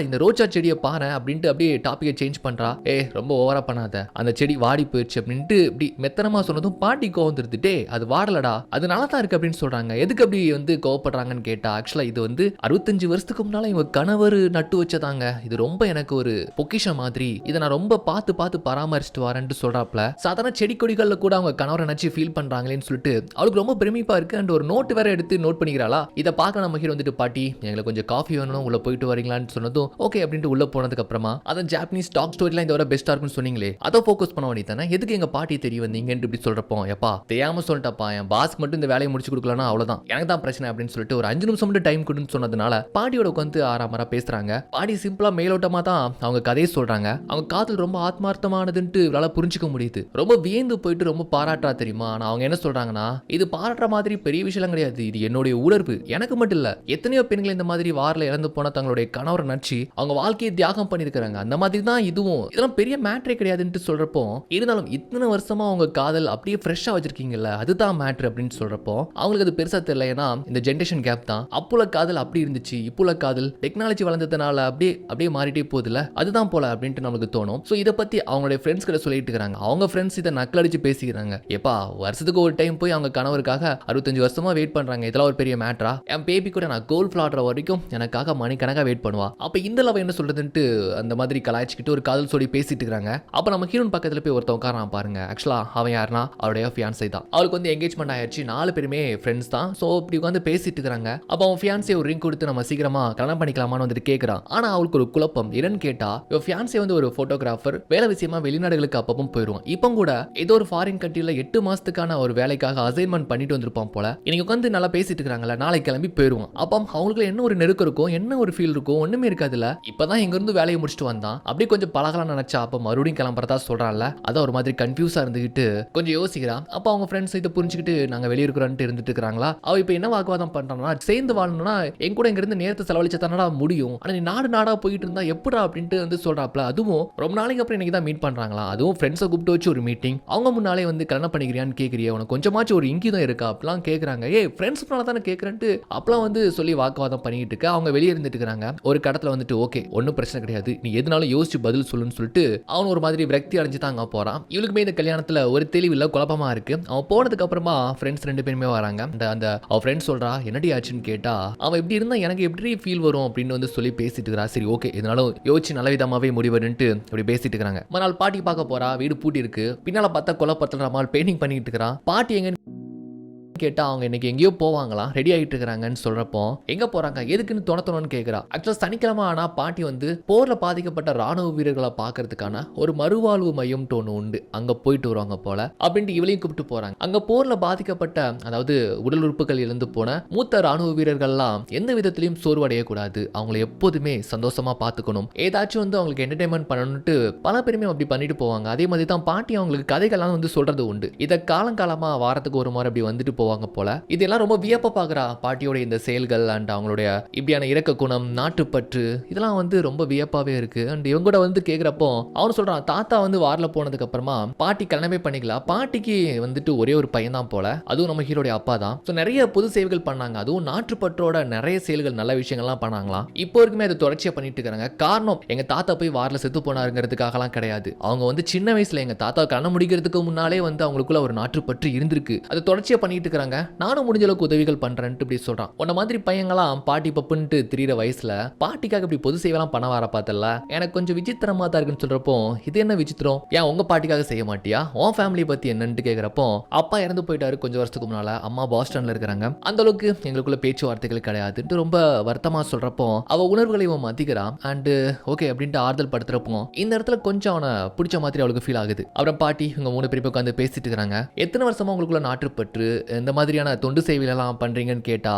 இந்த ரோஜா செடியை பாரு அப்படின்ட்டு அப்படியே டாபிக்கை சேஞ்ச் பண்றா. ரொம்ப ஓவரா பண்ணாத, அந்த செடி வாடி போயிடுச்சு அப்படின்ட்டு இப்படி மெத்தனமா சொன்னதும் பாட்டி கோவம் திருத்துட்டே, அது வாடலடா, அது நல்லா தான் இருக்கு அப்படின்னு சொல்றாங்க. எதுக்கு அப்படி வந்து கோவப்படுறாங்கன்னு கேட்டா, ஆக்சுவலா இது வந்து 65 வருஷத்துக்கு முன்னால இவங்க கணவர் நட்டு வச்சதாங்க, இது ரொம்ப எனக்கு ஒரு பொக்கிஷம் மாதிரி, இதை நான் ரொம்ப பார்த்து பார்த்து பராமரிச்சுட்டு வரேன்ட்டு சொல்றாப்ல. சாதாரண செடி கொடிகள்ல கூட அவங்க கணவரை நினைச்சு ஃபீல் பண்றாங்களேன்னு சொல்லிட்டு அவளுக்கு ரொம்ப பெருமைப்பா இருக்கு. அண்ட் ஒரு நோட் வேற எடுத்து நோட் பண்ணிக்கிறாளா. இதை பார்க்க நம்ம ஹீரோ வந்துட்டு, பாட்டி எங்களுக்கு கொஞ்சம் காஃபி வேணும், உள்ள போயிட்டு வரீங்களான்னு சொன்னதும் ஓகே அப்படின்ட்டு உள்ள போனதுக்கு அப்புறமா, அதான் ஜாப்பனீஸ் டாக் ஸ்டோரிலாம் இந்த வர பெஸ்டா இருக்குன்னு சொன்னீங்களே, அதை ஃபோக்கஸ் பண்ண வேண்டியதானே, எதுக்கு எங்க பாட்டி தெரிய வந்தீங்கன்னு இப்படி சொல்றப்போ, எப்பா தெரியாம சொல்லிட்டப்பா, என் பாஸ்க்கு மட்டும் இந்த வேலையை முடிச்சு கொடுக்கலன்னா அவ்வளவுதான், எனக்கு தான் பிரச்சனை அப்படின்னு சொல்லிட்டு ஒரு 5 நிமிஷம் கொஞ்சோண்டு டைம் கொடுன்னு சொன்னதுனால பாட்டியோட உட்காந்து ஆறாமரா பேசுறாங்க. பாட்டி சிம்பிளா மேலோட்டமா தான் அவங்க கதையை சொல்றாங்க. அவங்க காதல் ரொம்ப ஆத்மார்த்தமானதுன்ட்டு இவளால புரிஞ்சுக்க முடியுது. ரொம்ப வியந்து போயிட்டு ரொம்ப பாராட்டா தெரியுமா. ஆனா அவங்க என்ன சொல்றாங்கன்னா, இது பாராட்டுற மாதிரி பெரிய விஷயம் கிடையாது, இது என்னுடைய உணர்வு. எனக்கு மட்டும் இல்ல, எத்தனையோ பெண்கள் இந்த மாதிரி வாரில் இறந்து போன தங்களுடைய கணவரை நடிச்சு அவங்க வாழ்க்கையை தியாகம் பண்ணிருக்காங்க. அந்த மாதிரி தான் இதுவும். இதெல்லாம் பெரிய மேட்ரே கிடையாதுன்னு சொல்றப்போ, இருந்தாலும் இத்தனை வருஷமா அவங்க காதல் அப்படியே ஃப்ரெஷ்ஷா வச்சிருக்கீங்கல்ல, அதுதான் மேட்ரு அப்படின்னு சொல்றப்போ அவங்களுக்கு அது பெருசா தெரியல. ஏன்னா இந்த ஜென்ரேஷன் கேப் தான். அப்புல காதல் அப்படி இருந்துச்சு, இப்புல காதல் டெக்னாலஜி வளர்ந்ததுனால அப்படியே மாறிட்டே போகுதுல, அதுதான் போல அப்படின்ட்டு நமக்கு தோணும். ஸோ இதை பத்தி அவங்களுடைய ஃப்ரெண்ட்ஸ் கிட்ட சொல்லிட்டு இருக்காங்க. அவங்க ஃப்ரெண்ட்ஸ் இதை நக்கலடிச்சு பேசிக்கிறாங்க. எப்பா வருஷத்துக்கு ஒரு டைம் போய் அவங்க கணவருக்காக 65 வருஷமா வெயிட் பண்றாங்க, இதெல்லாம் ஒரு பெரிய மேட்ரா? என் பேபி கூட நான் கோல் ஃபிளாடுற வரைக்கும் எனக்காக மணிக்கணக்காக வெயிட் பண்ணுவா. அப்ப இந்த லவ் என்ன சொல்றதுன்ட்டு அந்த மாதிரி கலாய்ச்சிக்கிட்டு ஒரு காதல் சொல்லி பேசிட்டு இருக்காங்க. அப்ப நம்ம ஹீரோன் பக்கத்துல போய் ஒருத்தன் உட்காரான் பாருங்க. ஆக்சுவலா அவன் யாருன்னா அவருடைய ஃபியான்சே தான். அவளுக்கு வந்து எங்கேஜ்மெண்ட் ஆயிடுச்சு, 4 பேருமே ஃப்ரெண்ட்ஸ் தான். ஸோ இப்படி உட்காந்து பேசிட்டு இருக்காங்க. அப்ப அவன் ஃபியான்சே ஒரு ரிங் கொடுத்து நம்ம சீக்கிரமா கல்யாணம் பண்ணிக்கலாமான்னு வந்துட்டு கேட்கறான். ஆனா அவளுக்கு ஒரு குழப்பம். என்னன்னு கேட்டா, இவன் ஃபியான்சே வந்து ஒரு போட்டோகிராஃபர், வேலை விஷயமா வெளிநாடுகளுக்கு அப்பப்போ போயிடுவான். இப்போ கூட ஏதோ ஒரு ஃபாரின் கண்ட்ரில 8 மாசத்துக்கான ஒரு வேலைக்காக அசைன்மெண்ட் பண்ணிட்டு வந்திருப்பான் போல. இன்னைக்கு உட்காந்து நல்லா பேசிட்டு இருக்காங்கல்ல, நாளைக்கு கிளம்பி போயிடுவான். அப்போ அவங்களுக்கு என்ன ஒரு நெருக்கம் இருக்கும், என்ன ஒரு ஃபீல் இருக்கும், ஒண்ணுமே இருக்காதுல்ல. இப்பதான் எங்க இருந்து வேலையை முடிச்சுட்டு வந்தான், அப்படியே கொஞ்சம் பழகலாம் நினைச்சா அப்ப மறுபடியும் கிளம்புறதா சொல்றான்ல. அதான் ஒரு மாதிரி கன்ஃபியூஸா இருந்துகிட்டு கொஞ்சம் யோசிக்கிறான். அப்ப அவங்க ஃப்ரெண்ட்ஸ் இதை புரிஞ்சுக்கிட்டு நாங்க வெளியே இருக்கிறோன்ட்டு இருந்துட்டு இருக்காங்களா. அவ இப்ப என்ன வாக்குவாதம் பண்றான்னா, சேர்ந்து வாழணும்னா என் கூட இங்க இருந்து நேரத்தை செலவழிச்சா தானடா முடியும், ஆனா நீ நாடா போயிட்டு இருந்தா எப்படா அப்படின்ட்டு வந்து சொல்றாப்ல. அதுவும் ரொம்ப நாளைக்கு அப்புறம் இன்னைக்கு தான் மீட் பண்றாங்களா. அதுவும் ஃப்ரெண்ட்ஸை கூப்பிட்டு வச்சு ஒரு மீட்டிங். அவங்க முன்னாலே வந்து கல்யாணம் பண்ணிக்கிறியான்னு கேட்குறியா, உனக்கு கொஞ்சமாச்சும் ஒரு இங்கி தான் இருக்கா அப்படிலாம் கேட்குறாங்க. ஃப்ரெண்ட்ஸ் முன்னால தானே கேட்குறேன்ட்டு அப்பெல்லாம் வந்து சொல்லி வாக்குவாதம் பண்ணிட்டு இருக்க. அவங்க வெளியே இருந்துட்டு இருக்காங்க. ஒரு கடத்துல வந்துட்டு ஓகே ஒன்றும் பிரச்சனை கிடையாது, நீ எதுனாலும் யோசிச்சு பதில் சொல்லுன்னு சொல்லிட்டு அவன் ஒரு மாதிரி விரக்தி அடைஞ்சு தான் அங்கே போறான். இவளுக்குமே இந்த கல்யாணத்துல ஒரு தெளிவில்லை, குழப்பமா இருக்கு. அவன் போனதுக்கு அப்புறமா ஃப்ரெண்ட்ஸ் 2 பேருமே வராங்க. அந்த அவன் ஃப்ரெண்ட்ஸ் சொல்றா என்னடி ஆச்சுன்னு கேட்டா, அவன் இப்படி இருந்தா எனக்கு எப்படி ஃபீல் வரும் அப்படின்னு வந்து சொல்லி பேசிட்டு இருக்கிறா. சரி ஓகே இதனாலும் யோசிச்சு நல்ல விதமாவே முடிவதுன்ட்டு அப்படி பேசிட்டு இருக்காங்க. மறுநாள் பாட்டி பார்க்க போறா. வீடு பூட்டி இருக்கு. பின்னால பார்த்தா கொலப்பத்துல நம்மால் பெயிண்டிங் பண்ணிட்டு இருக்கிறான். பாட்டி எங்க கேட்டா அவங்க இன்னைக்கு எங்கேயோ போவாங்களாம், ரெடி ஆகிட்டு இருக்கிறாங்கன்னு சொல்றப்போ எங்க போறாங்க எதுக்குன்னு தோணத்தோணுன்னு கேட்கிறா. ஆக்சுவலா சனிக்கிழமை ஆனா பாட்டி வந்து போர்ல பாதிக்கப்பட்ட ராணுவ வீரர்களை பாக்குறதுக்கான ஒரு மறுவாழ்வு மையம் ஒன்று உண்டு, அங்க போயிட்டு வருவாங்க போல அப்படின்ட்டு இவளையும் கூப்பிட்டு போறாங்க. அங்க போர்ல பாதிக்கப்பட்ட அதாவது உடல் உறுப்புகள் இழந்து போன மூத்த ராணுவ வீரர்கள்லாம் எந்த விதத்திலையும் சோர்வடையக்கூடாது, அவங்களை எப்போதுமே சந்தோஷமா பார்த்துக்கணும், ஏதாச்சும் வந்து அவங்களுக்கு என்டர்டைன்மெண்ட் பண்ணணும்ட்டு பல பேருமே அப்படி பண்ணிட்டு போவாங்க. அதே மாதிரி தான் பாட்டி அவங்களுக்கு கதைகள்லாம் வந்து சொல்றது உண்டு. இதை காலங்காலமா வாரத்துக்கு ஒரு முறை அப்படி வந்துட்டு போவாங்க போல. இதெல்லாம் ரொம்ப வியப்பா பாக்குறா பாட்டியோட இந்த செயல்கள் அண்ட் அவங்களுடைய இப்படியான இரக்க குணம், நாட்டுப்பற்று, இதெல்லாம் வந்து ரொம்ப வியப்பாவே இருக்கு. அண்ட் இவங்க கூட வந்து கேக்குறப்போ அவனு சொல்றான், தாத்தா வந்து வாரில் போனதுக்கு அப்புறமா பாட்டி கல்யாணமே பண்ணிக்கலாம், பாட்டிக்கு வந்துட்டு ஒரே ஒரு பையன் தான் போல, அதுவும் நம்ம ஹீரோடைய அப்பா தான். ஸோ நிறைய பொது சேவைகள் பண்ணாங்க, அதுவும் நாட்டுப்பற்றோட நிறைய செயல்கள் நல்ல விஷயங்கள்லாம் பண்ணாங்களாம். இப்போ வரைக்குமே அதை தொடர்ச்சியா பண்ணிட்டு இருக்காங்க. காரணம் எங்க தாத்தா போய் வாரில் செத்து போனாருங்கிறதுக்காகலாம் கிடையாது. அவங்க வந்து சின்ன வயசுல எங்க தாத்தா கல்யாணம் முடிக்கிறதுக்கு முன்னாலே வந்து அவங்களுக்குள்ள ஒரு நாட்டுப்பற்று இருந்திருக்கு, அதை தொடர்ச்சியா பண்ணிட்டு இருக்காங்க. நானும் முடிஞ்ச அளவுக்கு உதவிகள் பண்றேன்ட்டு இப்படி சொல்றான். உன்ன மாதிரி பையங்களாம் பாட்டி பப்புன்ட்டு திரியிற வயசுல பாட்டிக்காக இப்படி பொது சேவைலாம் பண்ண வர பார்த்தல, எனக்கு கொஞ்சம் விசித்திரமா தான் இருக்குன்னு சொல்றப்போ இது என்ன விசித்திரம், ஏன் உங்க பாட்டிக்காக செய்ய மாட்டியா, உன் ஃபேமிலி பத்தி என்னன்னு கேட்கிறப்போ அப்பா இறந்து போயிட்டாரு கொஞ்சம் வருஷத்துக்கு முன்னால, அம்மா பாஸ்டன்ல இருக்கிறாங்க, அந்த அளவுக்கு எங்களுக்குள்ள பேச்சுவார்த்தைகள் கிடையாதுன்ட்டு ரொம்ப வருத்தமா சொல்றப்போ அவ உணர்வுகளை இவன் மதிக்கிறான். அண்ட் ஓகே அப்படின்ட்டு ஆறுதல் படுத்துறப்போ இந்த இடத்துல கொஞ்சம் அவனை பிடிச்ச மாதிரி அவளுக்கு ஃபீல் ஆகுது. அப்புறம் பாட்டி இவங்க 3 பேரும் உட்காந்து பேசிட்டு இருக்காங்க. எத்தனை வருஷமா உங்களுக்குள்ள நாட்டுப்பற்று இந்த மாதிரியான தொண்டு சேவையெல்லாம் பண்றீங்கன்னு கேட்டா,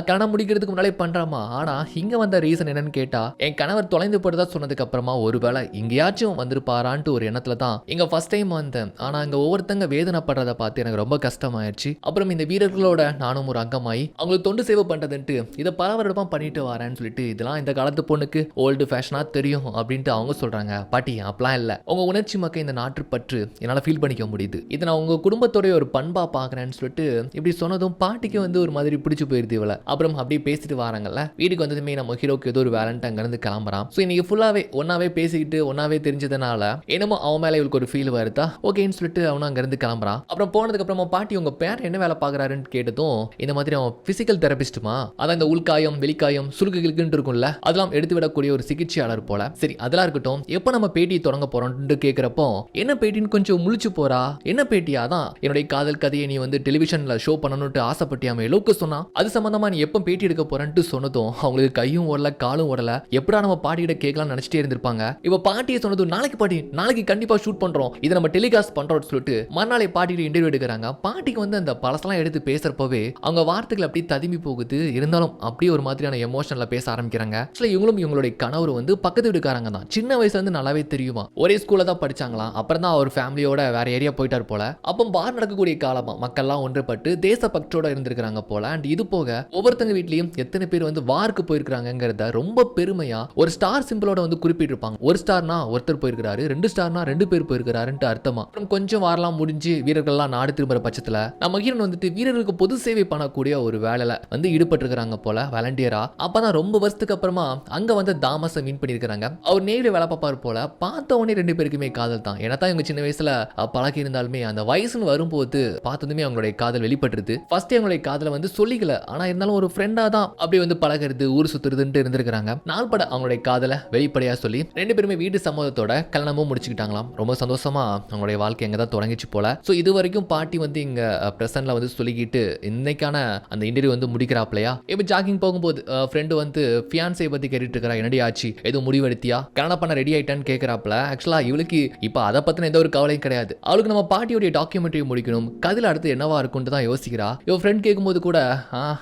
கணவன் முடிக்கிறதுக்கு முன்னாலே பண்றாமா, ஆனா இங்க வந்த ரீசன் என்னன்னு கேட்டா, என் கணவர் தொலைந்து போறதா சொன்னதுக்கு அப்புறமா ஒருவேளை இங்கேயாச்சும் வந்திருப்பாரான்ட்டு ஒரு எண்ணத்துல தான் இங்க ஃபர்ஸ்ட் டைம் வந்தேன். ஆனா இங்க ஒவ்வொருத்தங்க வேதனைப்படுறத பார்த்து எனக்கு ரொம்ப கஷ்டமாயிடுச்சு. அப்புறம் இந்த வீரர்களோட நானும் ஒரு அங்கமாயி அவங்களுக்கு தொண்டு சேவை பண்றதுன்ட்டு இதை பல வருடமா பண்ணிட்டு வரேன்னு சொல்லிட்டு, இதெல்லாம் இந்த காலத்து பொண்ணுக்கு ஓல்டு ஃபேஷனா தெரியும் அப்படின்ட்டு அவங்க சொல்றாங்க. பாட்டி அப்பெல்லாம் இல்ல, உங்க உணர்ச்சி மக்க இந்த நாட்டுப்பற்று என்னால ஃபீல் பண்ணிக்க முடியுது, இதை நான் உங்க குடும்பத்தோட ஒரு பண்பா பாக்குறேன்னு சொல்லிட்டு இப்படி சொன்னதும் பாட்டிக்கு வந்து ஒரு மாதிரி பிடிச்சு போயிருது இவளை. அப்புறம் அப்படியே பேசிட்டு வராங்கல்ல, வீட்டுக்கு வந்ததுமே நம்ம ஹீரோக்கு ஏதோ ஒரு வேலண்ட் அங்க இருந்து கிளம்புறான். ஸோ இன்னைக்கு ஃபுல்லாவே ஒன்னாவே பேசிக்கிட்டு ஒன்னாவே தெரிஞ்சதுனால என்னமோ அவன் மேல இவளுக்கு ஒரு ஃபீல் வருதா, ஓகேன்னு சொல்லிட்டு அவனும் அங்க இருந்து கிளம்புறான். அப்புறம் போனதுக்கு அப்புறமா பாட்டி உங்க பேர் என்ன வேலை பாக்குறாருன்னு கேட்டதும் இந்த மாதிரி அவன் பிசிக்கல் தெரபிஸ்டுமா, அதான் இந்த உள்காயம் வெளிக்காயம் சுருக்குகளுக்குன்னு இருக்கும்ல, அதெல்லாம் எடுத்து விடக்கூடிய ஒரு சிகிச்சையாளர் போல. சரி அதெல்லாம் இருக்கட்டும், எப்ப நம்ம பேட்டி தொடங்க போறோம்னு கேட்கிறப்போ என்ன பேட்டின்னு கொஞ்சம் முழிச்சு போறா. என்ன பேட்டியா, தான் என்னுடைய காதல் கதையை நீ வந்து டெலிவிஷன்ல ஷோ ஷோ பண்ணணும்னு ஆசைப்பட்டியாமே அளவுக்கு சொன்னா, அது சம்பந்தமா நீ எப்ப பேட்டி எடுக்க போறேன்னு சொன்னதும் அவங்களுக்கு கையும் ஓடல காலும் ஓடல. எப்படா நம்ம பாட்டிகிட்ட கேட்கலாம்னு நினைச்சிட்டே இருந்திருப்பாங்க. இப்ப பாட்டியை சொன்னதும் நாளைக்கு பாட்டி நாளைக்கு கண்டிப்பா ஷூட் பண்றோம், இதை நம்ம டெலிகாஸ்ட் பண்றோம்னு சொல்லிட்டு மறுநாளே பாட்டிகிட்ட இன்டர்வியூ எடுக்கிறாங்க. பாட்டிக்கு வந்து அந்த பழசெல்லாம் எடுத்து பேசுறப்பவே அவங்க வார்த்தைகள் அப்படியே ததும்பி போகுது. இருந்தாலும் அப்படியே ஒரு மாதிரியான எமோஷன்ல பேச ஆரம்பிக்கிறாங்க. இவங்களும் இவங்களுடைய கணவர் வந்து பக்கத்து வீட்டுக்காரங்க தான். சின்ன வயசுல இருந்து நல்லாவே தெரியுமா, ஒரே ஸ்கூல்ல தான் படிச்சாங்களாம். அப்புறம் தான் அவர் ஃபேமிலியோட வேற ஏரியா போயிட்டார் போல. அப்போ பார் நடக்கக்கூடிய காலமா மக்கள்லாம் ஒன்றுபட்டு தேசபக்தியோட இருந்திருக்காங்க போல. அண்ட் இது போக ஒவ்வொருத்தங்க வீட்லயும் எத்தனை பேர் வந்து வார்க்கு போயிருக்காங்கிறத ரொம்ப பெருமையா ஒரு ஸ்டார் சிம்பிளோட வந்து குறிப்பிட்டிருப்பாங்க. ஒரு ஸ்டார்னா ஒருத்தர் போயிருக்காரு, 2 ஸ்டார்னா 2 பேர் போயிருக்காருன்ட்டு அர்த்தமா. அப்புறம் கொஞ்சம் வாரலாம் முடிஞ்சு வீரர்கள்லாம் நாடு திரும்புற பட்சத்துல நம்ம ஹீரோன் வந்துட்டு வீரர்களுக்கு பொது சேவை பண்ணக்கூடிய ஒரு வேலையில வந்து ஈடுபட்டு இருக்காங்க போல வாலண்டியரா. அப்பதான் ரொம்ப வருஷத்துக்கு அப்புறமா அங்க வந்து தாமஸை மீன் பண்ணிருக்காங்க. அவர் நேரு வேலை பார்ப்பாரு போல. பார்த்த உடனே 2 பேருக்குமே காதல் தான். ஏன்னா இவங்க சின்ன வயசுல பழகி இருந்தாலுமே அந்த வயசுன்னு வரும்போது பார்த்ததுமே அவங்களுடைய காதல் வெளிப்பட்டுருது. ஃபர்ஸ்ட் அவங்களுடைய காதலை வந்து சொல்லிக்கல, ஆனா இருந்தாலும் ஒரு ஃப்ரெண்டா தான் அப்படி வந்து பழகிறது ஊர் சுத்துறதுன்னு இருந்திருக்காங்க. நாள்பட அவங்களுடைய காதலை வெளிப்படையா சொல்லி 2 பேருமே வீட்டு சம்மதத்தோட கல்யாணமும் முடிச்சுக்கிட்டாங்களாம். ரொம்ப சந்தோஷமா அவங்களுடைய வாழ்க்கை எங்க தான் தொடங்கிச்சு போல. ஸோ இது வரைக்கும் பாட்டி வந்து இங்க பிரசன்ட்ல வந்து சொல்லிக்கிட்டு இன்னைக்கான அந்த இன்டர்வியூ வந்து முடிக்கிறாப்லையா. இப்போ ஜாகிங் போகும்போது ஃப்ரெண்டு வந்து ஃபியான்சே பத்தி கேட்டுட்டு இருக்கா. என்னடி ஆச்சு, எதுவும் முடிவெடுத்தியா, கல்யாணம் பண்ண ரெடி ஆயிட்டான்னு கேட்கறாப்ல. ஆக்சுவலா இவளுக்கு இப்ப அதை பத்தின எந்த ஒரு கவலையும் கிடையாது. அவளுக்கு நம்ம பாட்டியோடைய டாக்குமெண்ட்ரி முடிக்கணும், கதில் அடுத்து என்னவா இருக்கும்னு தான் யோசிக்கிறா. இவ ஃப்ரெண்ட் கேட்கும்போது கூட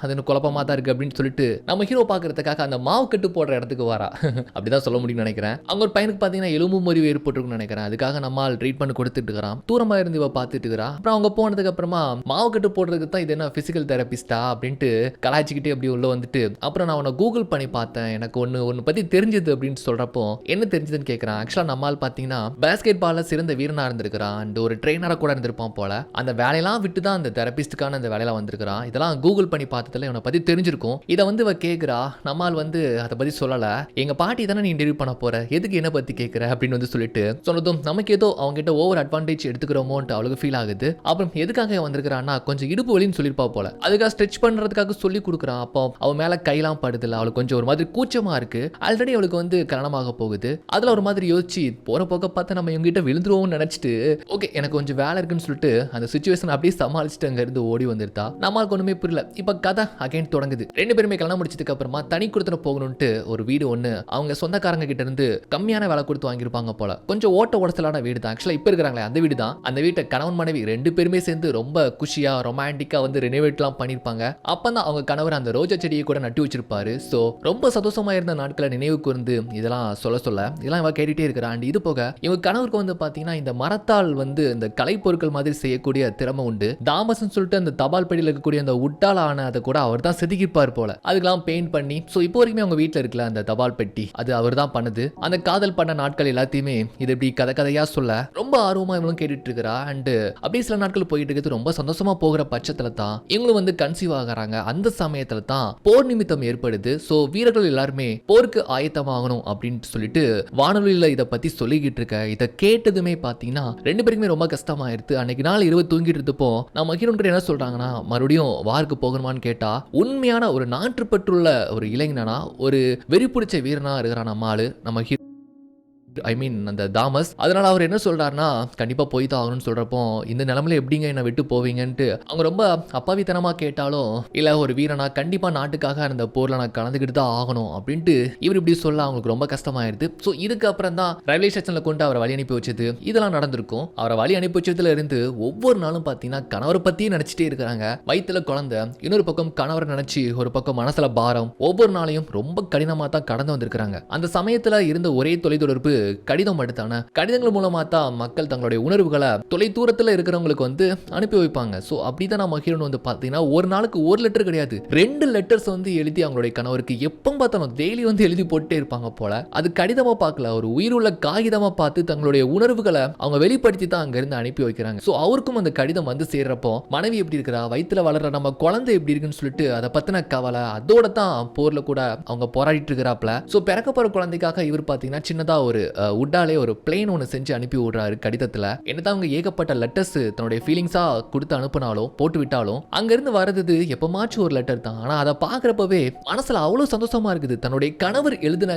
அது குழப்பமா தான் இருக்கு அப்படின்னு சொல்லிட்டு நம்ம ஹீரோ பாக்குறதுக்காக அந்த மாவு கட்டு போடுற இடத்துக்கு வரா. அப்படிதான் சொல்ல முடியும்னு நினைக்கிறேன். அவங்க ஒரு பையனுக்கு பாத்தீங்கன்னா எலும்பு முறிவு ஏற்பட்டிருக்குன்னு நினைக்கிறேன். அதுக்காக நம்ம ட்ரீட்மெண்ட் கொடுத்துட்டு இருக்கிறான். தூரமா இருந்து இவ பார்த்துட்டு இருக்கிறா. அப்புறம் அவங்க போனதுக்கு அப்புறமா மாவு கட்டு போடுறதுக்கு தான் இது என்ன பிசிக்கல் தெரபிஸ்டா அப்படின்ட்டு கலாய்ச்சிக்கிட்டே அப்படி உள்ள வந்துட்டு, அப்புறம் நான் உன்னை கூகுள் பண்ணி பார்த்தேன், எனக்கு ஒன்னு பத்தி தெரிஞ்சது அப்படின்னு சொல்றப்போ என்ன தெரிஞ்சதுன்னு கேட்கறான். ஆக்சுவலா நம்மால் பாத்தீங்கன்னா பேஸ்கெட் பால்ல சிறந்த வீரனா இருந்திருக்கிறான். அண்ட் ஒரு ட்ரெயினரா கூட இருந்திருப்பான் போல. அந்த வேலையெல்லாம் விட்டு தான் அந்த தெரபிஸ்டுக்கான அந்த வேலையில வந்திருக்கிறான். இதெல்லாம் கூகுள் பண்ணி பார்த்ததுல இவனை பத்தி தெரிஞ்சிருக்கும். இதை வந்து இவ கேட்கிறா. நம்மால் வந்து அதை பத்தி சொல்லல. எங்க பாட்டி தானே நீ இன்டர்வியூ பண்ண போற, எதுக்கு என்ன பத்தி கேட்கிற அப்படின்னு வந்து சொல்லிட்டு சொன்னதும் நமக்கு ஏதோ அவங்க கிட்ட ஓவர் அட்வான்டேஜ் எடுத்துக்கிறோமோன்ட்டு அவளுக்கு ஃபீல் ஆகுது. அப்புறம் எதுக்காக வந்திருக்கிறான்னா கொஞ்சம் இடுப்பு வலின்னு சொல்லிருப்பா போல. அதுக்காக ஸ்ட்ரெச் பண்றதுக்காக சொல்லி கொடுக்குறான். அப்போ அவன் மேல கையெல்லாம் படுதுல, அவளுக்கு கொஞ்சம் ஒரு மாதிரி கூச்சமா இருக்கு. ஆல்ரெடி அவளுக்கு வந்து கல்யாணமாக போகுது. அதுல ஒரு மாதிரி யோசிச்சு போற போக்க பார்த்து நம்ம இவங்க கிட்ட விழுந்துருவோம்னு நினைச்சிட்டு ஓகே எனக்கு கொஞ்சம் வேலை இருக்குன்னு சொல்லிட்டு அந்த சிச்சுவேஷன் அப்படியே சமாளிச்சுட்டு அங்க இருந்து ஓடி வந்துருந்தா. நம்மளுக்கு ஒண்ணுமே புரியல. இப்ப கதை அகைன் தொடங்குது. 2 பேருமே கல்யாணம் முடிச்சதுக்கு அப்புறமா தனி கொடுத்துட போகணும்ட்டு ஒரு வீடு ஒண்ணு அவங்க சொந்தக்காரங்க கிட்ட இருந்து கம்மியான வேலை கொடுத்து வாங்கியிருப்பாங்க போல. கொஞ்சம் ஓட்ட உடச்சலான வீடு தான். ஆக்சுவலா இப்ப இருக்கிறாங்களே அந்த வீடு தான். அந்த வீட்டை கணவன் மனைவி 2 பேருமே சேர்ந்து ரொம்ப குஷியா ரொமான்டிக்கா வந்து ரெனோவேட்லாம் பண்ணிருப்பாங்க. அப்பதான் அவங்க கணவர் அந்த ரோஜா செடியை கூட நட்டு வச்சிருப்பாரு. சோ ரொம்ப சந்தோஷமா இருந்த நாட்களை நினைவு கூர்ந்து இதெல்லாம் சொல்ல இதெல்லாம் இவ கேட்டுட்டே இருக்கிறான். அண்ட் இது போக இவங்க கணவருக்கு வந்து பாத்தீங்கன்னா இந்த மரத்தால் வந்து இந்த கலை பொருட்கள் மாதிரி செய்யக்கூடிய திறமை உண்டு. தாமஸ்ன்னு சொல்லிட்டு அந்த தபால் பெட்டியில் இருக்கக்கூடிய அந்த உட்டால் ஆன அதை கூட அவர் தான் செதுக்கிப்பார் போல. அதுக்கெல்லாம் பெயிண்ட் பண்ணி ஸோ இப்போ வரைக்குமே அவங்க வீட்டில் இருக்கல அந்த தபால் பெட்டி அது அவர் தான் பண்ணுது. அந்த காதல் பண்ண நாட்கள் எல்லாத்தையுமே இது இப்படி கதையா சொல்ல ரொம்ப ஆர்வமா இவங்களும் கேட்டுட்டு இருக்கிறா. அண்ட் அப்படியே சில நாட்கள் போயிட்டு இருக்கிறது ரொம்ப சந்தோஷமா போகிற பட்சத்துல தான் இவங்களும் வந்து கன்சீவ் ஆகிறாங்க. அந்த சமயத்துல தான் போர் நிமித்தம் ஏற்படுது. ஸோ வீரர்கள் எல்லாருமே போருக்கு ஆயத்தமாகணும் அப்படின்னு சொல்லிட்டு வானொலியில இதை பத்தி சொல்லிக்கிட்டு இருக்க. இதை கேட்டதுமே பாத்தீங்கன்னா 2 பேருக்குமே ரொம்ப கஷ்டமாயிருது. அன்னைக்கு நாள் இரவு தூங்கிட்டு இருந்தப்போ நம்ம ஹீரோன்கிட்ட என்ன சொல்றாங்கன்னா மறுபடியும் வாருக்கு போகணுமான்னு கேட்டா உண்மையான ஒரு நாட்டுப்பற்றுள்ள ஒரு இளைஞனா ஒரு வெறி பிடிச்ச வீரனா இருக்கிறான் நம்ம ஆளு நம்ம ஐ மீன் அந்த தாமஸ். அதனால அவர் என்ன சொல்றாருன்னா கண்டிப்பா போய் தான் ஆகணும்னு சொல்றப்போ இந்த நிலைமையில எப்படிங்க என்ன விட்டு போவீங்கன்ட்டு அவங்க ரொம்ப அப்பாவித்தனமா கேட்டாலும் இல்ல ஒரு வீரனா கண்டிப்பா நாட்டுக்காக அந்த போர்ல நான் கலந்துக்கிட்டு தான் ஆகணும் அப்படின்ட்டு இவர் இப்படி சொல்ல அவங்களுக்கு ரொம்ப கஷ்டமாயிருது. ஸோ இதுக்கு அப்புறம் தான் ரயில்வே ஸ்டேஷன்ல கொண்டு அவரை வழி அனுப்பி வச்சது இதெல்லாம் நடந்திருக்கும். அவரை வழி அனுப்பி வச்சதுல இருந்து ஒவ்வொரு நாளும் பாத்தீங்கன்னா கணவரை பத்தியே நினைச்சிட்டே இருக்கிறாங்க. வயிற்றுல குழந்தை, இன்னொரு பக்கம் கணவரை நினைச்சு ஒரு பக்கம் மனசுல பாரம், ஒவ்வொரு நாளையும் ரொம்ப கடினமா தான் கடந்து வந்திருக்கிறாங்க. அந்த சமயத்துல இருந்த ஒரே தொலைத்தொடர்பு கடிதம் எடுத்தான. கடிதங்கள் மூலமா தான் மக்கள் தங்களுடைய உணர்வுகளை தொலை தூரத்துல இருக்கிறவங்களுக்கு வந்து அனுப்பி வைப்பாங்க. சோ அப்படிதான் நம்ம ஹீரோன் வந்து பாத்தீங்கன்னா ஒரு நாளுக்கு 1 லெட்டர் கிடையாது 2 லெட்டர்ஸ் வந்து எழுதி அவங்களுடைய கணவருக்கு எப்ப பார்த்தாலும் டெய்லி வந்து எழுதி போட்டே இருப்பாங்க போல. அது கடிதமா பார்க்கல, ஒரு உயிருள்ள காகிதமா பார்த்து தங்களுடைய உணர்வுகளை அவங்க வெளிப்படுத்தி தான் அங்க இருந்து அனுப்பி வைக்கிறாங்க. சோ அவருக்கும் அந்த கடிதம் வந்து சேர்றப்போ மனைவி எப்படி இருக்கிறா, வயிற்றுல வளர்ற நம்ம குழந்தை எப்படி இருக்குன்னு சொல்லிட்டு அதை பத்தின கவலை, அதோட தான் போர்ல கூட அவங்க போராடிட்டு இருக்கிறாப்ல. சோ பிறக்க போற குழந்தைக்காக இவர் பாத்தீங்கன்னா சின்னதா ஒரு உட்டாலே ஒரு பிளேன் ஒன்று செஞ்சு அனுப்பி விடுறாரு கடிதத்தில். என்னதான் அவங்க ஏகப்பட்ட லெட்டர்ஸ் தன்னுடைய ஃபீலிங்ஸா கொடுத்து அனுப்புனாலும் போட்டு விட்டாலும் அங்கிருந்து வரது எப்பமாச்சும் ஒரு லெட்டர் தான். ஆனா அதை பாக்குறப்பவே மனசுல அவ்வளவு சந்தோஷமா இருக்குது. தன்னுடைய கணவர்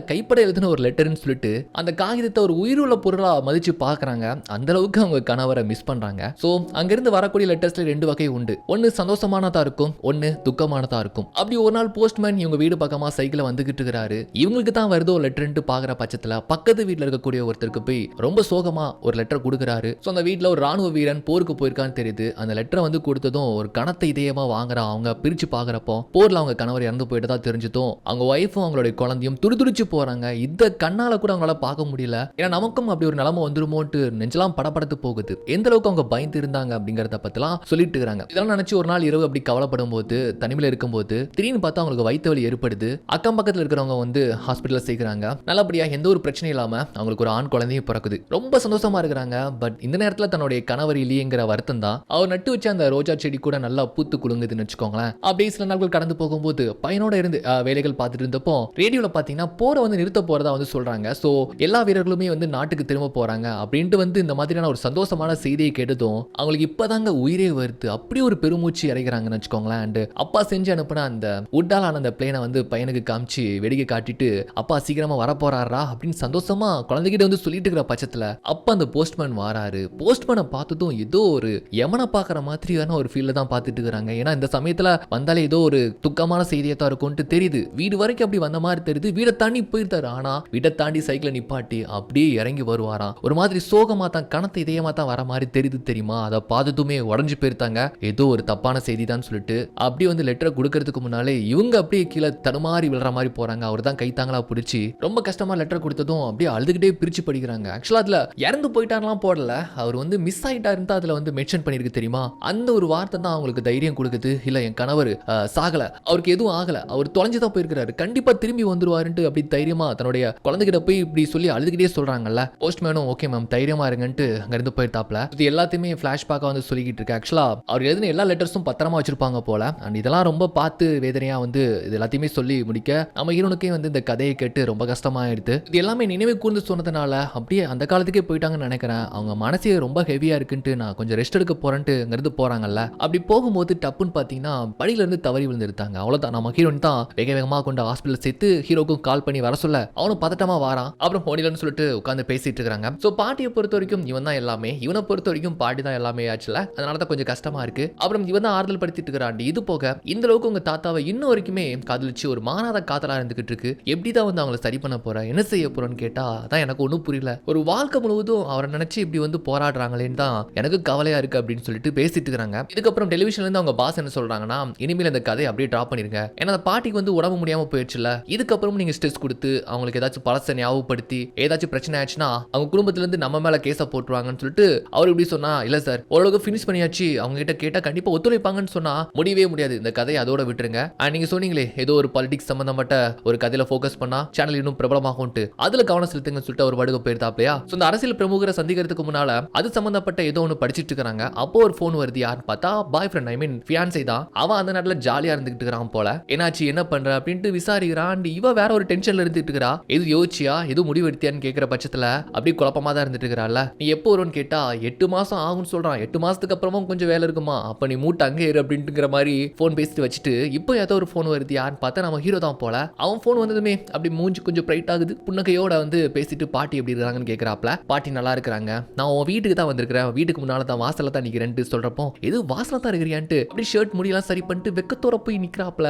கைப்பட எழுதின ஒரு லெட்டர்னு சொல்லிட்டு அந்த காகிதத்தை ஒரு உயிருள்ள பொருளா மதிச்சு பாக்குறாங்க. அந்த அளவுக்கு அவங்க கணவரை மிஸ் பண்றாங்க. சோ அங்கிருந்து வரக்கூடிய லெட்டர்ஸ்ல 2 வகை உண்டு. ஒன்னு சந்தோஷமானதா இருக்கும், ஒன்னு துக்கமானதா இருக்கும். அப்படி ஒரு நாள் போஸ்ட்மேன் இவங்க வீடு பக்கமா சைக்கிள் வந்துகிட்டு இருக்கிறாரு. இவங்களுக்கு தான் வருதோ லெட்டர்ன்ட்டு பாக்குற பட்சத்துல பக்கத்து வீட்டுல இருக்கக்கூடிய ஒருத்தருக்கு போய் ரொம்ப சோகமா ஒரு லெட்டர் கொடுக்குறாரு. ஸோ அந்த வீட்டில் ஒரு ராணுவ வீரன் போருக்கு போயிருக்கான்னு தெரியுது. அந்த லெட்டரை வந்து கொடுத்ததும் ஒரு கணத்தை இதயமா வாங்குறான். அவங்க பிரிச்சு பாக்குறப்போ போர்ல அவங்க கணவர் இறந்து போயிட்டதா தெரிஞ்சதும் அவங்க ஒய்ஃபும் அவங்களுடைய குழந்தையும் துடிதுடிச்சு போறாங்க. இந்த கண்ணால கூட அவங்களால பார்க்க முடியல. ஏன்னா நமக்கும் அப்படி ஒரு நிலைமை வந்துருமோன்ட்டு நெஞ்செல்லாம் படபடத்து போகுது. எந்த அளவுக்கு அவங்க பயந்து இருந்தாங்க அப்படிங்கறத பத்திலாம் சொல்லிட்டு இருக்காங்க. இதெல்லாம் நினைச்சு ஒரு நாள் இரவு அப்படி கவலைப்படும் போது தனிமையில இருக்கும்போது திடீர்னு பார்த்தா அவங்களுக்கு வயிற்று வலி ஏற்படுது. அக்கம் பக்கத்தில் இருக்கிறவங்க வந்து ஹாஸ்பிட்டல் சேர்க்கிறாங்க. நல்லபடியா எந்த ஒரு பிரச்சனையும் இல்லாம அவங்களுக்கு ஒரு ஆண் குழந்தையும் பிறக்குது. ரொம்ப சந்தோஷமா இருக்கிறாங்க. பட் இந்த நேரத்தில் தன்னுடைய கணவர் இல்லையேங்கிற வருத்தம் தான். அவர் நட்டு வச்ச அந்த ரோஜா செடி கூட நல்லா பூத்து குலுங்குதுன்னு வச்சுக்கோங்களேன். அப்படியே சில நாட்கள் கடந்து போகும்போது பையனோட இருந்து வேலைகள் பார்த்துட்டு இருந்தப்போ ரேடியோல பாத்தீங்கன்னா போரை வந்து நிறுத்த போறதா வந்து சொல்றாங்க. சோ எல்லா வீரர்களுமே வந்து நாட்டுக்கு திரும்ப போறாங்க அப்படின்ட்டு வந்து இந்த மாதிரியான ஒரு சந்தோஷமான செய்தியை கேட்டதும் அவங்களுக்கு இப்பதாங்க உயிரே வருது. அப்படி ஒரு பெருமூச்சு இறங்கிறாங்கன்னு வச்சுக்கோங்களேன். அண்ட் அப்பா செஞ்சு அனுப்புன அந்த உட்டாலான அந்த பிளேனை வந்து பையனுக்கு காமிச்சு வெடிக்கை காட்டிட்டு அப்பா சீக்கிரமா வர போறாரா அப்படின்னு சந்தோஷமா குழந்தைகிட்ட வந்து சொல்லிட்டு இருக்கிற பட்சத்துல அப்ப அந்த போஸ்ட்மேன் வாராரு. போஸ்ட்மேனை பார்த்ததும் ஏதோ ஒரு யமனை பாக்குற மாதிரியான ஒரு ஃபீல்ல தான் பார்த்துட்டு இருக்காங்க. ஏன்னா இந்த சமயத்துல வந்தாலே ஏதோ ஒரு துக்கமான செய்தியை தான் இருக்கும்ட்டு தெரியுது. வீடு வரைக்கும் அப்படி வந்த மாதிரி தெரியுது. வீடை தாண்டி போயிருந்தாரு. ஆனா வீட்டை தாண்டி சைக்கிளை நிப்பாட்டி அப்படியே இறங்கி வருவாராம். ஒரு மாதிரி சோகமா தான் கணத்தை இதயமா தான் வர மாதிரி தெரியுது தெரியுமா. அதை பார்த்ததுமே உடஞ்சு போயிருந்தாங்க. ஏதோ ஒரு தப்பான செய்தி தான் சொல்லிட்டு அப்படியே வந்து லெட்டரை கொடுக்கறதுக்கு முன்னாலே இவங்க அப்படியே கீழே தடுமாறி விழுற மாதிரி போறாங்க. அவர் தான் கைத்தாங்களா பிடிச்சி ரொம்ப கஷ்டமா லெட்டர் கொடுத்ததும் அப்படியே அழுதுகிட்டே பிரிச்சு படிக்கிறாங்க. ஆக்சுவலா அதுல இறந்து போயிட்டார்லாம் போடல. அவர் வந்து மிஸ் ஆயிட்டாருன்னு அதுல வந்து மென்ஷன் பண்ணிருக்கு தெரியுமா. அந்த ஒரு வார்த்தை தான் அவங்களுக்கு தைரியம் கொடுக்குது. இல்ல என் கணவர் சாகல, அவருக்கு எதுவும் ஆகல, அவர் தொலைஞ்சுதான் போயிருக்கிறாரு, கண்டிப்பா திரும்பி வந்துருவாருன்ட்டு அப்படி தைரியமா தன்னுடைய குழந்தைகிட்ட போய் இப்படி சொல்லி அழுதுகிட்டே சொல்றாங்கல்ல. போஸ்ட்மேனும் ஓகே மேம் தைரியமா இருங்கன்ட்டு அங்க இருந்து போயிருத்தாப்ல. இது எல்லாத்தையுமே பிளாஷ்பேக்கா வந்து சொல்லிக்கிட்டு இருக்கு. ஆக்சுவலா அவர் எழுதின எல்லா லெட்டர்ஸும் பத்திரமா வச்சிருப்பாங்க போல. அண்ட் இதெல்லாம் ரொம்ப பார்த்து வேதனையா வந்து இது எல்லாத்தையுமே சொல்லி முடிக்க நம்ம ஹீரோனுக்கே வந்து இந்த கதையை கேட்டு ரொம்ப கஷ்டமாயிடுது. இது எல்லாமே நினைவு கூர்ந்து சொன்னதுனால அப்படியே அந்த காலத்துக்கே போயிட்டாங்கன்னு நினைக்கிறேன். அவங்க மனசே ரொம்ப ஹெவியா இருக்குன்ட்டு நான் கொஞ்சம் ரெஸ்ட் எடுக்க போறேன்ட்டு அங்கிருந்து போறாங்கல்ல. அப்படி போகும்போது டப்புன்னு பாத்தீங்கன்னா படியில இருந்து தவறி விழுந்துருத்தாங்க. அவ்வளவுதான். நம்ம ஹீரோன் தான் வேக வேகமா கொண்டு ஹாஸ்பிட்டல் சேர்த்து ஹீரோக்கும் கால் பண்ணி வர சொல்ல அவனும் பதட்டமா வாரான். அப்புறம் போனிலன்னு சொல்லிட்டு உட்காந்து பேசிட்டு இருக்காங்க. சோ பாட்டியை பொறுத்த வரைக்கும் இவன் தான் எல்லாமே, இவனை பொறுத்த வரைக்கும் பாட்டி தான் எல்லாமே ஆச்சுல. அதனால தான் கொஞ்சம் கஷ்டமா இருக்கு. அப்புறம் இவன் தான் ஆறுதல் படுத்திட்டு இருக்கிறான். இது போக இந்த அளவுக்கு உங்க தாத்தாவை இன்னும் வரைக்குமே காதலிச்சு ஒரு மானாத காதலா இருந்துகிட்டு இருக்கு. எப்படிதான் வந்து அவங்களை சரி பண்ண போற, என்ன செய்ய போறன்னு கேட்டா அதான் எனக்கு ஒன்றும் புரியல. ஒரு வாழ்க்கை முழுவதும் அவரை நினைச்சு இப்படி வந்து போராடுறாங்களேன்னு தான் எனக்கு கவலையா இருக்கு அப்படின்னு சொல்லிட்டு பேசிட்டு இருக்காங்க. இதுக்கப்புறம் டெலிவிஷன்ல இருந்து அவங்க பாஸ் என்ன சொல்றாங்கன்னா இனிமேல் இந்த கதையை அப்படியே டிராப் பண்ணிருங்க. ஏன்னா அந்த பாட்டிக்கு வந்து உடம்பு முடியாம போயிடுச்சுல. இதுக்கப்புறம் நீங்க ஸ்ட்ரெஸ் கொடுத்து அவங்களுக்கு ஏதாச்சும் பழச ஞாபகப்படுத்தி ஏதாச்சும் பிரச்சனை ஆச்சுன்னா அவங்க குடும்பத்துல இருந்து நம்ம மேல கேஸ போட்டுருவாங்கன்னு சொல்லிட்டு அவர் இப்படி சொன்னா இல்ல சார் ஓரளவுக்கு ஃபினிஷ் பண்ணியாச்சு, அவங்க கிட்ட கேட்டா கண்டிப்பா ஒத்துழைப்பாங்கன்னு சொன்னா முடியவே முடியாது, இந்த கதையை அதோட விட்டுருங்க. நீங்க சொன்னீங்களே ஏதோ ஒரு பாலிடிக்ஸ் சம்பந்தப்பட்ட ஒரு கதையில போக்கஸ் பண்ணா சேனல் இன்னும் பிரபலமாகும்ட்டு அதுல கவனம் செலுத்துங்கன்னு சொல்லிட்டு அவர் வடுக போயிருந்தாப்லையா. இந்த அரசியல் பிரமுகரை சந்திக்கிறதுக்கு முன்னால அது சம்பந்தப்பட்ட ஏதோ ஒன்று படிச்சிட்டு இருக்காங்க. அப்போ ஒரு போன் வருது. யாருன்னு பார்த்தா பாய் ஃப்ரெண்ட், ஐ மீன் ஃபியான்சே தான். அவன் அந்த நேரத்துல ஜாலியா இருந்துகிட்டு இருக்கான் போல. என்னாச்சு என்ன பண்ற அப்படின்ட்டு விசாரிக்கிறான். இவ வேற ஒரு டென்ஷன்ல இருந்துட்டு இருக்கா. எது யோசிச்சியா எது முடிவெடுத்தியான்னு கேட்கிற பட்சத்துல அப்படியே குழப்பமா தான் இருந்துட்டு இருக்கிறாள். நீ எப்போ வரும்னு கேட்டா 8 மாசம் ஆகும்னு சொல்றான். 8 மாசத்துக்கு அப்புறமும் கொஞ்சம் வேலை இருக்குமா, அப்ப நீ மூட்டை அங்கே இரு அப்படின்ட்டுங்கிற மாதிரி போன் பேசிட்டு வச்சுட்டு இப்போ ஏதோ ஒரு போன் வருது. யாருன்னு பார்த்தா நம்ம ஹீரோ தான் போல. அவன் போன் வந்ததுமே அப்படி மூஞ்சி கொஞ்சம் பிரைட் ஆகுது. புன்னகையோட வந்து பேசிட்டு பாட்டி எப்படி இருக்காங்கன்னு கேட்கறாப்ல. பாட்டி நல்லா இருக்கிறாங்க, நான் உன் வீட்டுக்கு தான் வந்திருக்கிறேன், வீட்டுக்கு முன்னால தான் வாசல்ல தான் நிக்கிறேன்ட்டு சொல்றப்போ எது வாசல்ல தான் இருக்கிறியான்ட்டு அப்படி ஷர்ட் முடியெல்லாம் சரி பண்ணிட்டு வெக்கத்தோட போய் நிக்கிறாப்ல.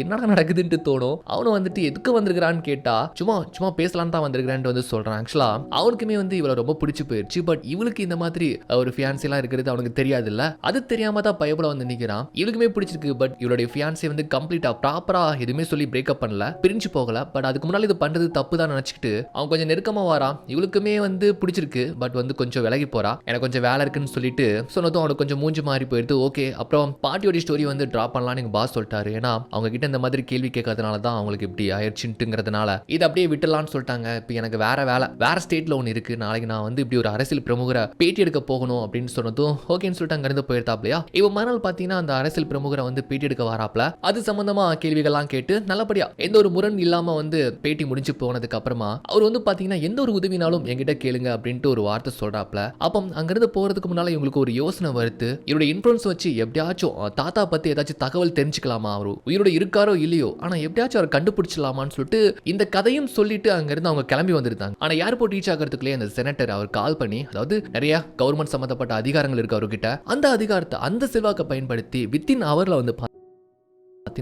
என்னடா நடக்குதுன்னு தோணும். அவனும் வந்துட்டு எதுக்கு வந்திருக்கிறான்னு கேட்டா சும்மா சும்மா பேசலான்னு தான் வந்திருக்கிறேன் வந்து சொல்றான். ஆக்சுவலா அவனுக்குமே வந்து இவளை ரொம்ப பிடிச்சு போயிருச்சு. பட் இவளுக்கு இந்த மாதிரி ஒரு ஃபியான்சி எல்லாம் இருக்கிறது அவனுக்கு தெரியாது இல்ல. அது தெரியாம தான் பயப்பட வந்து நிக்கிறான். இவளுக்குமே பிடிச்சிருக்கு. பட் இவளுடைய ஃபியான்சி வந்து கம்ப்ளீட்டா ப்ராப்பரா எதுவுமே சொல்லி பிரேக்கப் பண்ணல, பிரிஞ்சு போகல. பட் அதுக்கு முன்னாடி இது பண்றது தப்பு தான் நினைச்சிட்டு அவன் கொஞ்சம் நெருக்கமா வாரான். இவளுக்குமே வந்து பிடிச்சிருக்கு. பட் வந்து கொஞ்சம் விலகி போறா. எனக்கு கொஞ்சம் வேலை இருக்குன்னு சொல்லிட்டு சொன்னதும் அவனுக்கு கொஞ்சம் மூஞ்சி மாறி போயிடுது. ஓகே அப்புறம் பாட்டியோட ஸ்டோரி வந்து டிராப் பண்ணலாம்னு எங்க பாஸ் சொல்லிட்டாரு. ஏன்னா அவங்க கிட்ட இந்த மாதிரி கேள்வி கேட்கறதுனால தான் அவங்களுக்கு இப்படி ஆயிடுச்சுங்கிறதுனால இது அப்படியே விட்டுலான்னு சொல்லிட்டாங்க. இப்போ எனக்கு வேற வேலை வேற ஸ்டேட்ல ஒன்று இருக்கு, நாளைக்கு நான் வந்து இப்படி ஒரு அரசியல் பிரமுகரை பேட்டி எடுக்க போகணும் அப்படின்னு சொன்னதும் ஓகேன்னு சொல்லிட்டு அங்க இருந்து போயிருத்தாப்லையா. இப்போ மறுநாள் பாத்தீங்கன்னா அந்த அரசியல் பிரமுகரை வந்து பேட்டி எடுக்க வராப்ல. அது சம்பந்தமா கேள்விகள்லாம் கேட்டு நல்லபடியா எந்த ஒரு முரண் இல்லாம வந்து பேட்டி முடிஞ்சு போனதுக்கு அப்புறமா அவர் வந்து பாத்தீங்கன்னா பாத்தீங்கன்னா எந்த ஒரு உதவினாலும் என்கிட்ட கேளுங்க அப்படின்ட்டு ஒரு வார்த்தை சொல்றாப்ல. அப்போ அங்கிருந்து போறதுக்கு முன்னால இவங்களுக்கு ஒரு யோசனை வருது. இவருடைய இன்ஃப்ளூயன்ஸ் வச்சு எப்படியாச்சும் தாத்தா பத்தி ஏதாச்சும் தகவல் தெரிஞ்சுக்கலாமா, அவர் உயிரோட இருக்காரோ இல்லையோ, ஆனா எப்படியாச்சும் அவரை கண்டுபிடிச்சிடலாமான்னு சொல்லிட்டு இந்த கதையும் சொல்லிட்டு அங்கிருந்து அவங்க கிளம்பி வந்திருந்தாங்க. ஆனா ஏர்போர்ட் ரீச் ஆகிறதுக்குள்ளே அந்த செனட்டர் அவர் கால் பண்ணி, அதாவது நிறைய கவர்மெண்ட் சம்பந்தப்பட்ட அதிகாரங்கள் இருக்கு அவர்கிட்ட, அந்த அதிகாரத்தை அந்த செல்வாக்கை பயன்படுத்தி வித்தின் அவர்ல வந்து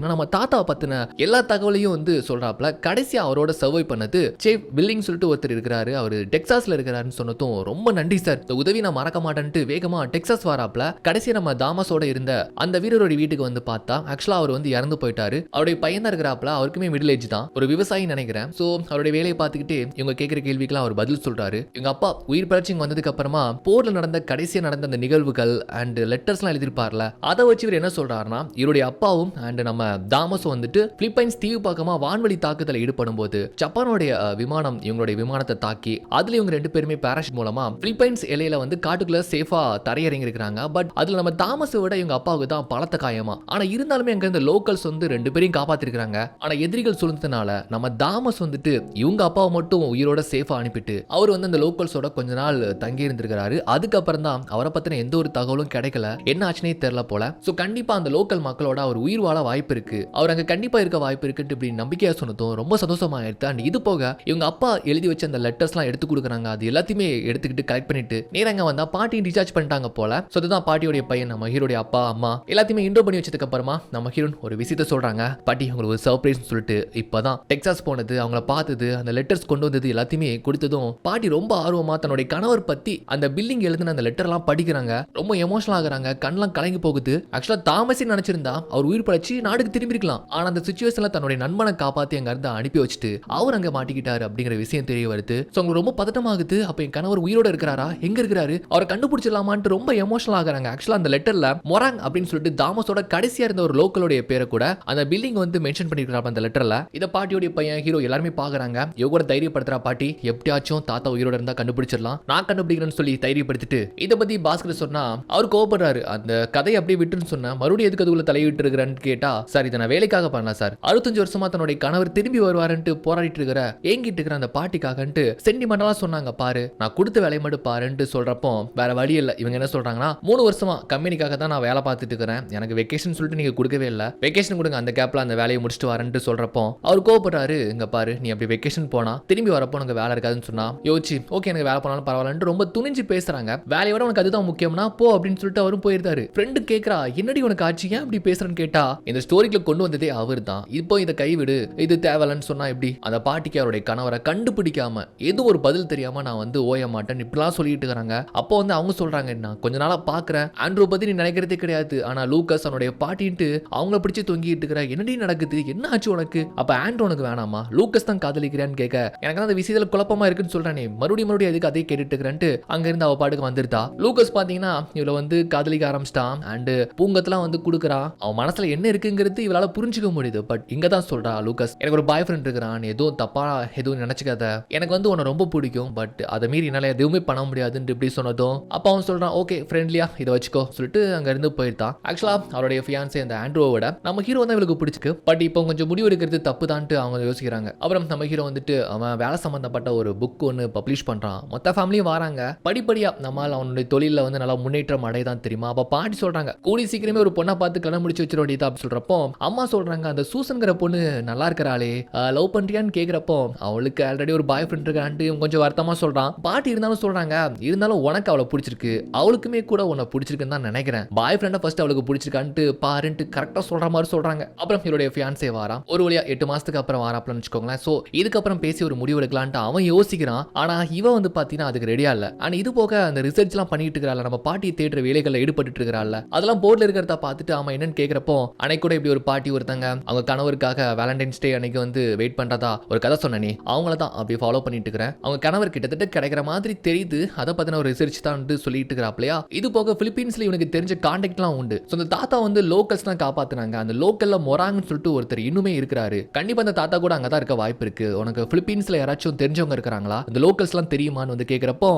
நம்ம தாத்தாவை பத்தின எல்லா தகவலையும் வந்து சொல்றாப்ல. கடைசியா அவரோட சர்வை பண்ணது சேஃப் வில்லிங் சொல்லிட்டு ஒருத்தர் இருக்கிறாரு, அவர் டெக்சாஸ்ல இருக்கிறாருன்னு சொன்னதும் ரொம்ப நன்றி சார், இந்த உதவி நான் மறக்க மாட்டேன்ட்டு வேகமா டெக்சாஸ் வராப்ல. கடைசியா நம்ம தாமஸோட இருந்த அந்த வீரரோட வீட்டுக்கு வந்து பார்த்தா ஆக்சுவலா அவர் வந்து இறந்து போயிட்டாரு. அவருடைய பையன் தான் இருக்கிறாப்ல, அவருக்குமே மிடில் ஏஜ் தான், ஒரு விவசாயி நினைக்கிறேன். சோ அவருடைய வேலையை பார்த்துக்கிட்டு இவங்க கேட்கிற கேள்விக்கெல்லாம் அவர் பதில் சொல்றாரு. இவங்க அப்பா உயிர் பிழைச்சி வந்ததுக்கு அப்புறமா போர்ல நடந்த கடைசியா நடந்த அந்த நிகழ்வுகள் அண்ட் லெட்டர்ஸ்லாம் எழுதிருப்பார்ல, அதை வச்சு இவர் என்ன சொல்றாருன்னா, இவருடைய அப்பாவும் அண்ட் நம்ம தாமஸ் வந்துட்டு பிலிப்பைன்ஸ் தீவு பக்கமா வான்வழி தாக்குதல் ஈடுபடும் போது ஜப்பானுடைய விமானம் இவங்களுடைய விமானத்தை தாக்கி அதுல இவங்க ரெண்டு பேருமே பாராஷூட் மூலமா பிலிப்பைன்ஸ் எல்லையில வந்து காட்டுக்குள்ள சேஃபா தரையிறங்கி இருக்காங்க. பட் அதுல நம்ம தாமஸை விட இவங்க அப்பாவுக்கு தான் பலத்த காயமா. ஆனா இருந்தாலுமே அங்க இருந்த லோக்கல்ஸ் வந்து ரெண்டு பேரையும் காப்பாத்திருக்காங்க. ஆனா எதிரிகள் சூழ்ந்ததுனால நம்ம தாமஸ் வந்துட்டு இவங்க அப்பாவை மட்டும் உயிரோட சேஃபா அனுப்பிட்டு அவர் வந்து அந்த லோக்கல்ஸோட கொஞ்ச நாள் தங்கி இருந்திருக்காரு. அதுக்கப்புறம் தான் அவரை பத்தின எந்த ஒரு தகவலும் கிடைக்கல, என்ன ஆச்சுனே தெரியல போல. சோ கண்டிப்பா அந்த லோக்கல் மக்களோட அவர் உயிர் வாழ வாய்ப்பு இருக்கு, அவர் அங்க கண்டிப்பா இருக்க வாய்ப்பு இருக்குன்னு இப்படி நம்பிக்கையா சொன்னதும் ரொம்ப சந்தோஷமாயிடுது. அண்ட் இது போக இவங்க அப்பா எழுதி வச்ச அந்த லெட்டர்ஸ்லாம் எடுத்து கொடுக்குறாங்க, அது எல்லாத்தையுமே எடுத்துக்கிட்டு கலெக்ட் பண்ணிட்டு நேரங்க வந்தா பாட்டியும் ரீசார்ஜ் பண்ணிட்டாங்க போல. ஸோ அதுதான் பாட்டியோடைய பையன் நம்ம ஹீரோடைய அப்பா அம்மா எல்லாத்தையுமே இன்ட்ரோ பண்ணி வச்சதுக்கு அப்புறமா நம்ம ஹீரோன் ஒரு விஷயத்தை சொல்றாங்க, பாட்டி உங்களுக்கு ஒரு சர்ப்ரைஸ் சொல்லிட்டு இப்பதான் டெக்சாஸ் போனது, அவங்கள பார்த்தது, அந்த லெட்டர்ஸ் கொண்டு வந்தது எல்லாத்தையுமே கொடுத்ததும் பாட்டி ரொம்ப ஆர்வமா தன்னுடைய கணவர் பத்தி அந்த பில்லிங் எழுதின அந்த லெட்டர்லாம் படிக்கிறாங்க. ரொம்ப எமோஷனல் ஆகுறாங்க, கண்ணெல்லாம் கலங்கி போகுது. ஆக்சுவலா தாமஸே நினைச்சிருந்தா அவர் உயிர் படைச்சு நாடுக்கு திரும்பி இருக்கலாம். ஆனா அந்த சிச்சுவேஷன்ல தன்னுடைய நண்பனை காப்பாத்தி அங்க இருந்து அனுப்பி வச்சுட்டு அவர் அங்க மாட்டிக்கிட்டாரு அப்படிங்கிற விஷயம் தெரிய வருது. சோ அவங்க ரொம்ப பதட்டமாகுது. அப்ப என் கணவர் உயிரோட இருக்கிறாரா, எங்க இருக்கிறாரு, அவரை கண்டுபிடிச்சிடலாமான்ட்டு ரொம்ப எமோஷனல் ஆகுறாங்க. ஆக்சுவலா அந்த லெட்டர்ல மொராங் அப்படின்னு சொல்லிட்டு தாமஸோட கடைசியா இருந்த ஒரு லோக்கலோடைய பேரை கூட அந்த பில்லிங் வந்து மென்ஷன் பண்ணிருக்காங்க அந்த லெட்டர்ல. இத பாட்டியோட பையன் ஹீரோ எல்லாருமே பாக்குறாங்க. இவங்க தைரியப்படுத்துறா பாட்டி, எப்படியாச்சும் தாத்தா உயிரோட இருந்தா கண்டுபிடிச்சிடலாம், நான் கண்டுபிடிக்கிறேன்னு சொல்லி தைரியப்படுத்திட்டு இத பத்தி பாஸ்கர் சொன்னா அவர் கோபப்படுறாரு. அந்த கதையை அப்படியே விட்டுன்னு சொன்னா மறுபடியும் எதுக்கு அதுக்குள்ள தலையிட்டு இருக்கிறான்னு கேட்டா, சார் இதை நான் வேலைக்காக பண்ணலாம் சார், 65 வருஷமா தன்னுடைய கணவர் திரும்பி வருவாருன்ட்டு போராடிட்டு இருக்கிற ஏங்கிட்டு இருக்கிற அந்த பாட்டிக்காகன்ட்டு சென்டிமெண்டலா சொன்னாங்க. பாரு நான் கொடுத்த வேலையை மட்டும் பாருன்ட்டு சொல்றப்போ வேற வழி இல்லை. இவங்க என்ன சொல்றாங்கன்னா, 3 வருஷமா கம்பெனிக்காக தான் நான் வேலை பார்த்துட்டு இருக்கிறேன், எனக்கு வெக்கேஷன் சொல்லிட்டு நீங்க கொடுக்கவே இல்லை, வெக்கேஷன் கொடுங்க, அந்த கேப்ல அந்த வேலையை முடிச்சுட்டு வரேன்ட்டு சொல்றப்போ அவர் கோபப்படுறாரு. இங்க பாரு நீ அப்படி வெக்கேஷன் போனா திரும்பி வரப்போ எனக்கு வேலை இருக்காதுன்னு சொன்னா யோசிச்சு ஓகே எனக்கு வேலை பண்ணாலும் பரவாயில்லன்ட்டு ரொம்ப துணிஞ்சு பேசுறாங்க. வேலையோட உனக்கு அதுதான் முக்கியம்னா போ அப்படின்னு சொல்லிட்டு அவரும் போயிருந்தாரு. ஃப்ரெண்டு கேட்கறா, என்னடி உனக்கு ஆச்சு, ஏன் அப்படி பேசுறேன்னு கேட்டா, இந்த ஸ்டோரிக்குள்ள கொண்டு வந்ததே அவர் தான், இப்போ இதை கைவிடு, இது தேவலன்னு சொன்னா எப்படி. அந்த பாட்டிக்கு அவருடைய கணவரை கண்டுபிடிக்காம எது ஒரு பதில் தெரியாம நான் வந்து ஓய மாட்டேன் இப்படிலாம் சொல்லிட்டு இருக்காங்க. அப்போ வந்து அவங்க சொல்றாங்க, நான் கொஞ்ச நாளா பாக்குறேன் ஆண்ட்ரூ பத்தி நீ நினைக்கிறதே கிடையாது, ஆனா லூக்கஸ் அவனுடைய பாட்டின்ட்டு அவங்கள பிடிச்சி தொங்கிட்டு இருக்கிற, என்னடி நடக்குது, என்ன ஆச்சு உனக்கு, அப்ப ஆண்ட்ரூ உனக்கு வேணாமா, லூக்கஸ் தான் காதலிக்கிறான்னு கேட்க, எனக்கு அந்த விஷயத்துல குழப்பமா இருக்குன்னு சொல்றானே, மறுபடியும் அதுக்கு அதே கேட்டுட்டு இருக்கிறேன்ட்டு அங்க இருந்து அவ பாட்டுக்கு வந்துருந்தா. லூக்கஸ் பாத்தீங்கன்னா இவளை வந்து காதலிக்க ஆரம்பிச்சிட்டான் அண்ட் பூங்கத்தெல்லாம் வந்து கொடுக்குறான். அவன் மனசுல என்ன இருக்குங்கிறது இவளால புரிஞ்சுக்க முடியுது. பட் இங்க தான் சொல்றா லூக்கஸ், எனக்கு ஒரு பாய் ஃப்ரெண்ட் இருக்கிறான், எதுவும் தப்பா எதுவும் நினைச்சுக்காத, எனக்கு வந்து உன்னை ரொம்ப பிடிக்கும், பட் அதை மீறி என்னால எதுவுமே பண்ண முடியாதுன்னு இப்படி சொன்னதும் அப்ப அவன் சொல்றான், ஓகே ஃப்ரெண்ட்லியா இதை வச்சுக்கோ சொல்லிட்டு அங்க இருந்து போயிருந்தான். ஆக்சுவலா அவருடைய ஃபியான்சே அந்த ஆண்ட்ரோவோட நம்ம ஹீரோ தான் இவளுக்கு பிடிச்சிருக்கு. பட் இப்போ கொஞ்சம் முடிவு எடுக்கிறது தப்பு தான்ட்டு அவங்க யோசிக்கிறாங்க. அப்புறம் நம்ம ஹீரோ வந்துட்டு அவன் வேலை சம்பந்தப்பட்ட ஒரு புக் ஒன்று பப்ளிஷ் பண்றான். மொத்த ஃபேமிலியும் வராங்க. படிப்படியா நம்மால் அவனுடைய தொழில வந்து நல்லா முன்னேற்றம் அடையதான் தெரியுமா. அப்ப பாட்டி சொல்றாங்க, கூடி சீக்கிரமே ஒரு பொண்ணை பார்த்து கல்யாணம் முடிச்சு வச்சிட வேண்டியதா அப்படின்னு சொல்றப்போ அம்மா சொல்றாங்க, அந்த சூசன்கிற பொண்ணு நல்லா இருக்கிறாளே, லவ் பண்றியான்னு கேக்குறப்போ அவளுக்கு ஆல்ரெடி ஒரு பாய் ஃப்ரெண்ட் இருக்கான்ட்டு கொஞ்சம் வருத்தமா சொல்றான். பாட்டி இருந்தாலும் சொல்றாங்க, இருந்தாலும் உனக்கு அவளை பிடிச்சிருக்கு, அவளுக்குமே கூட உன்னை பிடிச்சிருக்குன்னு தான் நினைக்கிறேன், பாய் ஃப்ரெண்டை ஃபர்ஸ்ட் அவளுக்கு பிடிச்சிருக்கான்ட்டு பாருன்ட்டு கரெக்டா சொல்ற மாதிரி சொல்றாங்க. அப்புறம் இவருடைய ஃபியான்சே வாரான். ஒரு வழியா 8 மாசத்துக்கு அப்புறம் வாராப்லன்னு வச்சுக்கோங்களேன். சோ இதுக்கப்புறம் பேசி ஒரு முடிவு எடுக்கலான்ட்டு அவன் யோசிக்கிறான். ஆனா இவன் வந்து பாத்தீங்கன்னா அதுக்கு ரெடியா இல்ல. ஆனா இது போக அந்த ரிசர்ச் எல்லாம் பண்ணிட்டு இருக்கிறாள், நம்ம பாட்டியை தேடுற வேலைகள்ல ஈடுபட்டு இருக்கிறாள், அதெல்லாம் போர்ட்ல இருக்கிறத பார்த்துட்டு அவன் என்னன்னு கேட்கிறப்போ, அன்னைக்கு கூட இப்படி ஒரு பாட்டி ஒருத்தங்க அவங்க கணவருக்காக வேலண்டைன்ஸ் டே அன்னைக்கு வந்து வெயிட் பண்றதா ஒரு கதை சொன்னே, அவங்கள தான் அப்படி ஃபாலோ பண்ணிட்டு இருக்கிறேன், அவங்க கணவர் கிட்டத்தட்ட கிடைக்கிற மாதிரி தெரியுது, அதை பத்தின ஒரு ரிசர்ச் தான் வந்து சொல்லிட்டு இருக்கிறாப்லையா. இது போக பிலிப்பீன்ஸ்ல இவனுக்கு தெரிஞ்ச கான்டாக்ட்லாம் உண்டு. ஸோ அந்த தாத்தா வந்து லோக்கல்ஸ் தான் காப்பாத்துனாங்க. அந்த லோக்கல்ல மொராங்னு சொல்லிட்டு ஒருத்தர் இன்னுமே இருக்கிறாரு. கண்டிப்பா அந்த தாத்தா கூட அங்கதான் இருக்க வாய்ப்பு இருக்கு. உனக்கு பிலிப்பீன்ஸ்ல யாராச்சும் தெரிஞ்சவங்க இருக்கிறாங்களா, இந்த லோக்கல்ஸ் எல்லாம் தெரியுமான்னு வந்து கேட்கிறப்போ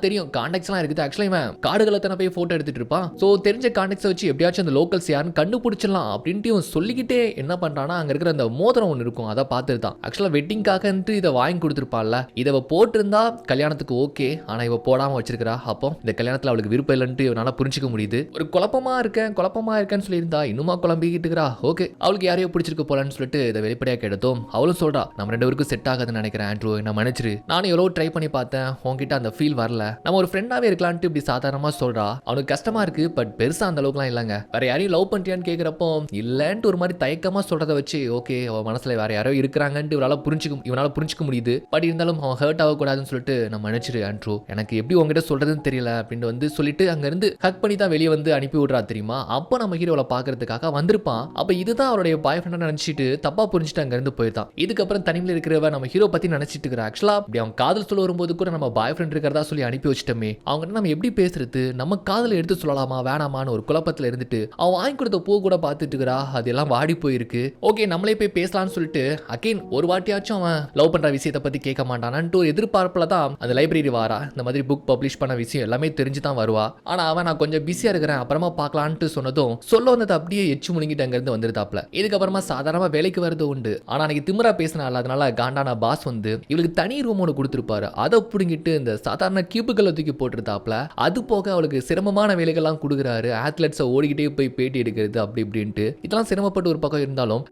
தெரியும், கான்டாக்ட்ஸ் எல்லாம் இருக்குது. ஆக்சுவலா இவன் காடுகளை தானே போய் போட்டோ எடுத்துட்டு இருப்பான். ஸோ தெரிஞ்ச கான்டாக்ட்ஸ் வச்சு எப்படியாச்சும் அந்த லோக்கல்ஸ் யாருன்னு கண்டுபிடிச்சிடலாம் அப்படின்ட்டு எல்லாத்தையும் சொல்லிக்கிட்டே என்ன பண்றானா அங்க இருக்கிற அந்த மோதிரம் ஒன்று இருக்கும் அதை பார்த்துட்டு தான் ஆக்சுவலா வெட்டிங்காக இதை வாங்கி கொடுத்துருப்பாள்ல இதை போட்டிருந்தா கல்யாணத்துக்கு ஓகே ஆனா இவ போடாம வச்சிருக்கா அப்போ இந்த கல்யாணத்துல அவளுக்கு விருப்பம் இல்லைன்ட்டு இவனால புரிஞ்சுக்க முடியுது ஒரு குழப்பமா இருக்கேன்னு சொல்லியிருந்தா இன்னுமா குழம்பிக்கிட்டு இருக்கிறா ஓகே அவளுக்கு யாரையோ பிடிச்சிருக்க போலான்னு சொல்லிட்டு இதை வெளிப்படையா கேட்டதும் அவளும் சொல்றா நம்ம 2 பேருக்கும் செட் ஆகாதுன்னு நினைக்கிறேன் ஆண்ட்ரூ நான் மன்னிச்சிரு நானும் எவ்வளவு ட்ரை பண்ணி பார்த்தேன் உன்கிட்ட அந்த ஃபீல் வரல நம்ம ஒரு ஃப்ரெண்டாவே இருக்கலான்ட்டு இப்படி சாதாரணமா சொல்றா அவனுக்கு கஷ்டமா இருக்கு பட் பெருசா அந்த அளவுக்குலாம் இல்லைங்க வேற யாரையும் லவ் பண்றியான்னு கேட்கிறப்போ இல்லன்ட்டு ஒரு மாதிரி தயக்கமா சொல்றதை வச்சு ஓகே அவன் மனசுல வேற யாரோ இருக்கிறாங்கன்ட்டு இவனால புரிஞ்சுக்க முடியுது பட் இருந்தாலும் அவன் ஹர்ட் ஆகக்கூடாதுன்னு சொல்லிட்டு நம்ம மன்னிச்சிரு ஆண்ட்ரூ எனக்கு எப்படி உங்ககிட்ட சொல்றதுன்னு தெரியல அப்படின்னு வந்து சொல்லிட்டு அங்க இருந்து ஹக் பண்ணி தான் வெளியே வந்து அனுப்பி விடுறா தெரியுமா அப்போ நம்ம ஹீரோவை பாக்குறதுக்காக வந்திருப்பான் அப்ப இதுதான் அவருடைய பாய் ஃப்ரெண்டா நினைச்சிட்டு தப்பா புரிஞ்சுட்டு அங்க இருந்து போயிருந்தான் இதுக்கப்புறம் தனிமையில் இருக்கிறவ நம்ம ஹீரோ பத்தி நினைச்சிட்டு இருக்கிற ஆக்சுவலா அப்படி அவன் காதல் சொல்ல வரும்போது கூட நம்ம பாய் ஃப்ரெண்ட் இருக்கிறதா சொல்லி அனுப்பி வச்சிட்டோமே அவங்க நம்ம எப்படி பேசுறது நம்ம காதல எடுத்து சொல்லலாமா வேணாமான்னு ஒரு குழப்பத்துல இருந்துட்டு அவன் வாங்கி கொடுத்த பூ கூட பார்த்துட்டு இருக்கிறா அதெல்லாம் வாடி போயிருக்கு ஓகே நம்மளே போய் பேசலாம்னு சொல்லிட்டு அகைன் ஒரு வாட்டியாச்சும் அவன் லவ் பண்ற விஷயத்தை பத்தி கேட்க மாட்டானான்ட்டு ஒரு எதிர்பார்ப்புல தான் அந்த லைப்ரரி வாரா இந்த மாதிரி புக் பப்ளிஷ் பண்ண விஷயம் எல்லாமே தெரிஞ்சு தான் வருவா ஆனா அவன் நான் கொஞ்சம் பிஸியா இருக்கிறேன் அப்புறமா பார்க்கலான்ட்டு சொன்னதும் சொல்ல வந்தது அப்படியே எச்சு முழுங்கிட்டு அங்க இருந்து வந்துருதாப்ல இதுக்கப்புறமா சாதாரணமா வேலைக்கு வரது உண்டு ஆனா அன்னைக்கு திமிரா பேசினால அதனால காண்டான பாஸ் வந்து இவளுக்கு தனி ரூம் ஒன்று கொடுத்துருப்பாரு அதை பிடிங்கிட்டு இந்த சாதாரண கியூபுக்களை தூக்கி போட்டுருந்தாப்ல அது போக அவளுக்கு சிரமமான வேலைகள்லாம் கொடுக்குறாரு ஆத்லெட்ஸை ஓடிக்கிட்டே போய் பேட்டி எடுக்கிறது அப்படி இப்படின்ட்டு இதெல்லாம் சிரமப்பட்டு ஒரு பக்கம் இருந்தாலும்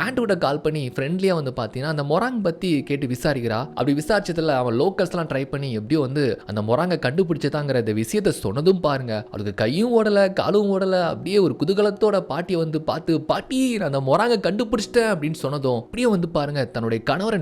ஆண்ட்ரூட கால் பண்ணி ஃப்ரெண்ட்லியாக வந்து பார்த்தீங்கன்னா அந்த மொராங் பற்றி கேட்டு விசாரிக்கிறா அப்படி விசாரிச்சதில் அவன் லோக்கல்ஸ்லாம் ட்ரை பண்ணி எப்படியோ வந்து அந்த மொராங்கை கண்டுபிடிச்சதாங்கிற இந்த விஷயத்த சொன்னதும் பாருங்க அவளுக்கு கையும் ஓடலை காலும் ஓடலை அப்படியே ஒரு குதூகலத்தோட பாட்டியை வந்து பார்த்து பாட்டி நான் அந்த மொராங்கை கண்டுபிடிச்சிட்டேன் அப்படின்னு சொன்னதும் அப்படியே வந்து பாருங்க தன்னுடைய கணவரை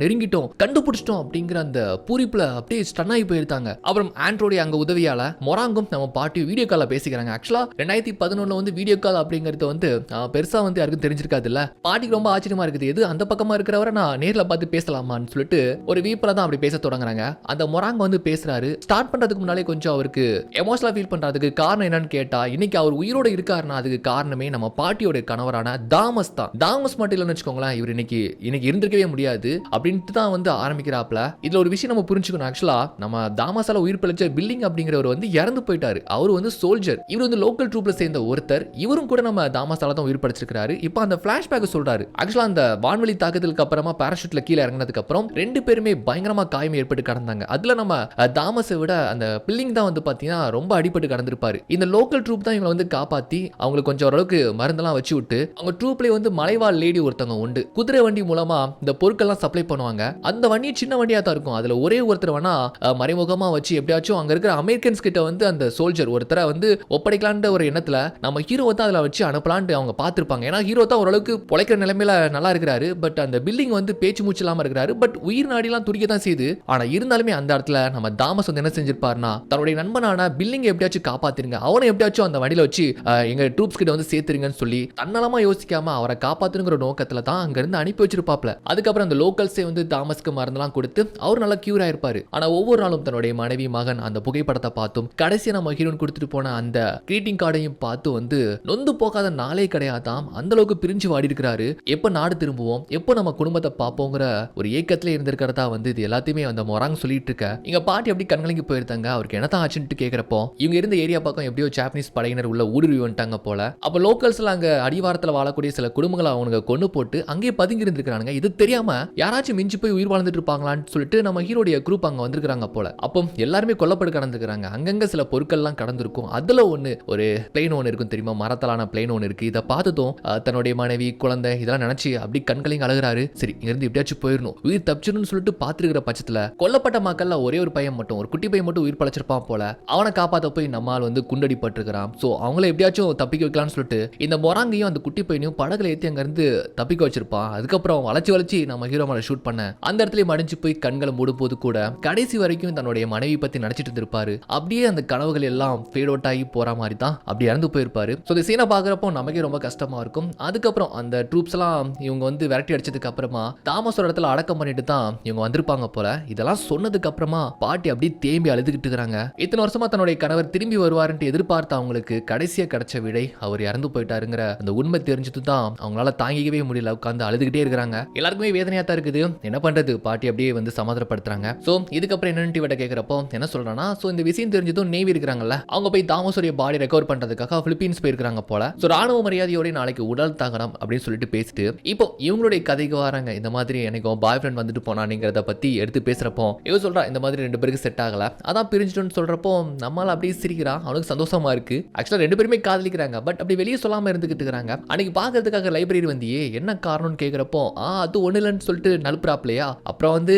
கண்டுபிடிச்சிட்டோம் அப்படிங்கிற அந்த பூரிப்பில் அப்படியே ஸ்டன் ஆகி போயிருந்தாங்க அப்புறம் ஆண்ட்ரோடைய அங்கே உதவியால் மொராங்கும் நம்ம பாட்டியும் வீடியோ காலில் பேசிக்கிறாங்க ஆக்சுவலாக 2011 வந்து வீடியோ கால் அப்படிங்கிறது வந்து பெருசாக வந்து யாருக்கும் தெரிஞ்சிருக்காது இல்லை பாட்டிக்கு ரொம்ப ஆச்சரியமா இருக்குது எது அந்த பக்கமா இருக்கிறவரை நான் நேர்ல பார்த்து பேசலாமான்னு சொல்லிட்டு ஒரு வீப்பல தான் அப்படி பேச தொடங்குறாங்க அந்த மொராங்க வந்து பேசுறாரு ஸ்டார்ட் பண்றதுக்கு முன்னாலே கொஞ்சம் அவருக்கு எமோஷனலா ஃபீல் பண்றதுக்கு காரணம் என்னன்னு கேட்டா இன்னைக்கு அவர் உயிரோட இருக்காருன்னா அதுக்கு காரணமே நம்ம பாட்டியோட கணவரான தாமஸ் தான் தாமஸ் மட்டும் இல்லைன்னு வச்சுக்கோங்களேன் இவர் இன்னைக்கு இருந்திருக்கவே முடியாது அப்படின்ட்டு தான் வந்து ஆரம்பிக்கிறாப்ல இதுல ஒரு விஷயம் நம்ம புரிஞ்சுக்கணும் ஆக்சுவலா நம்ம தாமஸால உயிர் பிழைச்ச பில்லிங் அப்படிங்கிறவர் வந்து இறந்து போயிட்டாரு அவர் வந்து சோல்ஜர் இவர் வந்து லோக்கல் ட்ரூப்ல சேர்ந்த ஒருத்தர் இவரும் கூட நம்ம தாமஸால தான் உயிர் பிழைச்சிருக்காரு இப்போ அந்த பிளாஷ்பேக் சொல்றாரு ஆக்சுவலா அந்த வான்வெளி தாக்குதலுக்கு அப்புறமா பாராசூட்ல கீழே இறங்கினதுக்கு அப்புறம் 2 பேருமே பயங்கரமா காயம் ஏற்பட்டு கடந்தாங்க அதுல நம்ம தாமஸை விட அந்த பில்லிங் தான் வந்து பாத்தீங்கன்னா ரொம்ப அடிபட்டு கடந்திருப்பாரு இந்த லோக்கல் ட்ரூப் தான் இவங்களை வந்து காப்பாத்தி அவங்களுக்கு கொஞ்சம் ஓரளவுக்கு மருந்தெல்லாம் வச்சு விட்டு அவங்க ட்ரூப்ல வந்து மலைவாழ் லேடி ஒருத்தவங்க உண்டு குதிரை வண்டி மூலமா இந்த பொருட்கள்லாம் சப்ளை பண்ணுவாங்க அந்த வண்டி சின்ன வண்டியா தான் இருக்கும் அதுல ஒரே ஒருத்தர் வேணா மறைமுகமா வச்சு எப்படியாச்சும் அங்க இருக்கிற அமெரிக்கன்ஸ் கிட்ட வந்து அந்த சோல்ஜர் ஒருத்தரை வந்து ஒப்படைக்கலான்ற ஒரு எண்ணத்துல நம்ம ஹீரோ தான் அதுல வச்சு அனுப்பலான்ட்டு அவங்க பார்த்திருப்பாங்க ஏன்னா ஹீரோ தான் ஓரளவுக்கு பொழைக்கிற நிலைமையில நல்லா இருக்கிறாரு பட் அந்த பில்டிங் வந்து பேச்சு மூச்சு இல்லாம இருக்கிறாரு பட் உயிர் நாடிலாம் துடிக்க தான் செய்யுது ஆனா இருந்தாலுமே அந்த இடத்துல நம்ம தாமஸ் வந்து என்ன செஞ்சிருப்பாருன்னா தன்னுடைய நண்பனான பில்லிங் எப்படியாச்சும் காப்பாத்திருங்க அவனை எப்படியாச்சும் அந்த வண்டியில வச்சு எங்க ட்ரூப்ஸ் கிட்ட வந்து சேர்த்துருங்கன்னு சொல்லி தன்னலமா யோசிக்காம அவரை காப்பாத்துங்கிற நோக்கத்துல தான் அங்க இருந்து அனுப்பி வச்சிருப்பாப்ல அதுக்கப்புறம் அந்த லோக்கல்ஸே வந்து தாமஸ்க்கு மருந்தெல்லாம் கொடுத்து அவர் நல்லா கியூர் ஆயிருப்பாரு ஆனா ஒவ்வொரு நாளும் தன்னுடைய மனைவி மகன் அந்த புகைப்படத்தை பார்த்தும் கடைசியா நம்ம ஹீரோன் கொடுத்துட்டு போன அந்த கிரீட்டிங் கார்டையும் பார்த்து வந்து நொந்து போகாத நாளே கிடையாதாம் அந்த அளவுக்கு பிரிஞ்சு வாடி இருக்கிறாரு எப்ப நாடு திரும்புவோம் எப்போ நம்ம குடும்பத்தை பார்ப்போங்கிற ஒரு ஏக்கத்திலே இருந்திருக்கிறதா வந்து இது எல்லாத்தையுமே அந்த மொராங் சொல்லிட்டு இருக்க இங்க பாட்டி எப்படி கண்கலங்கி போயிருந்தாங்க அவருக்கு என்னதான் ஆச்சுன்னு கேட்கிறப்போ இவங்க இருந்த ஏரியா பக்கம் எப்படியோ ஜாப்பனீஸ் படையினர் உள்ள ஊடுருவி வந்துட்டாங்க போல அப்ப லோக்கல்ஸ்ல அங்க அடிவாரத்தில் வாழக்கூடிய சில குடும்பங்களை அவங்க கொண்டு போட்டு அங்கேயே பதுங்கி இருந்திருக்காங்க இது தெரியாம யாராச்சும் மிஞ்சி போய் உயிர் வாழ்ந்துட்டு இருப்பாங்களான்னு சொல்லிட்டு நம்ம ஹீரோடைய குரூப் அங்க வந்திருக்காங்க போல அப்போ எல்லாருமே கொல்லப்பட்டு கடந்துக்கிறாங்க அங்கங்க சில பொருட்கள்லாம் கடந்திருக்கும் அதுல ஒண்ணு ஒரு பிளேன் ஒன்று இருக்கும் தெரியுமா மரத்தாலான பிளேன் ஒன்று இருக்கு இதை பார்த்ததும் தன்னுடைய மனைவி குழந்தை இதெல்லாம் நினைச்சு அப்படி கண்களையும் அழகுறாரு சரி இங்கிருந்து எப்படியாச்சும் போயிடணும் உயிர் தப்பிச்சிடணும்னு சொல்லிட்டு பாத்துருக்கிற பட்சத்துல கொல்லப்பட்ட மக்கள்ல ஒரே ஒரு பையன் மட்டும் ஒரு குட்டி பையன் மட்டும் உயிர் பழச்சிருப்பான் போல அவனை காப்பாத்த போய் நம்மால் வந்து குண்டடிப்பட்டிருக்கிறான் சோ அவங்கள எப்படியாச்சும் தப்பிக்க வைக்கலாம்னு சொல்லிட்டு இந்த மொராங்கையும் அந்த குட்டி பையனையும் படகுல ஏற்றி அங்க இருந்து தப்பிக்க வச்சிருப்பான் அதுக்கப்புறம் வளைச்சு நம்ம ஹீரோ மேல ஷூட் பண்ண அந்த இடத்துல மடிஞ்சு போய் கண்களை மூடும் போது கூட கடைசி வரைக்கும் தன்னுடைய மனைவி பத்தி நினைச்சிட்டு இருந்திருப்பாரு அப்படியே அந்த கனவுகள் எல்லாம் ஃபேட் அவுட் ஆகி போற மாதிரி தான் அப்படி இறந்து போயிருப்பாரு சோ இந்த சீனை பாக்குறப்போ நமக்கே ரொம்ப கஷ்டமா இருக்கும் அதுக்கப்புறம் அந்த ட்ரூப்ஸ் எல்லாம் இவங்க வந்து விரட்டி அடிச்சதுக்கு அப்புறமா தாமஸோட இடத்துல அடக்கம் பண்ணிட்டு தான் இவங்க வந்திருப்பாங்க போல. இதெல்லாம் சொன்னதுக்கு அப்புறமா பாட்டி அப்படியே தேம்பி அழுதுகிட்டு இருக்காங்க. இத்தனை வருஷமா தன்னுடைய கணவர் திரும்பி வருவாருன்ட்டு எதிர்பார்த்த அவங்களுக்கு கடைசியா கிடைச்ச விடை அவர் இறந்து போயிட்டாருங்கிற அந்த உண்மை தெரிஞ்சது தான் அவங்களால தாங்கிக்கவே முடியல. உட்காந்து அழுதுகிட்டே இருக்காங்க. எல்லாருக்குமே வேதனையா தான் இருக்குது. என்ன பண்றது, பாட்டி அப்படியே வந்து சமாதானப்படுத்துறாங்க. சோ இதுக்கப்புறம் என்னன்னு இவட்ட கேட்கிறப்போ என்ன சொல்றானா, சோ இந்த விஷயம் தெரிஞ்சதும் நேவி இருக்கிறாங்கல்ல, அவங்க போய் தாமஸோட பாடி ரெக்கவர் பண்றதுக்காக பிலிப்பீன்ஸ் போயிருக்காங்க போல. சோ ராணுவ மரியாதையோட நாளைக்கு உடல் தகனம் அப்படின்னு சொல்லிட்டு பேசிட்டு இப்போ இவங்களுடைய கதைக்கு வராங்க. இந்த மாதிரி எனக்கு பாய் ஃப்ரெண்ட் வந்துட்டு போனாங்கிறத பத்தி எடுத்து பேசுறப்போ இவ சொல்றா இந்த மாதிரி 2 பேருக்கு செட் ஆகல, அதான் பிரிஞ்சிட்டோம்னு சொல்றப்போ நம்மளால அப்படியே சிரிக்கிறான். அவனுக்கு சந்தோஷமா இருக்கு. ஆக்சுவலா 2 பேருமே காதலிக்கிறாங்க. பட் அப்படி வெளியே சொல்லாம இருந்துகிட்டு இருக்காங்க. அன்னைக்கு பாக்குறதுக்காக லைப்ரரி வந்தியே என்ன காரணம்னு கேக்குறப்போ அது ஒண்ணு இல்லைன்னு சொல்லிட்டு நலுப்புறாப்லையா. அப்புறம் வந்து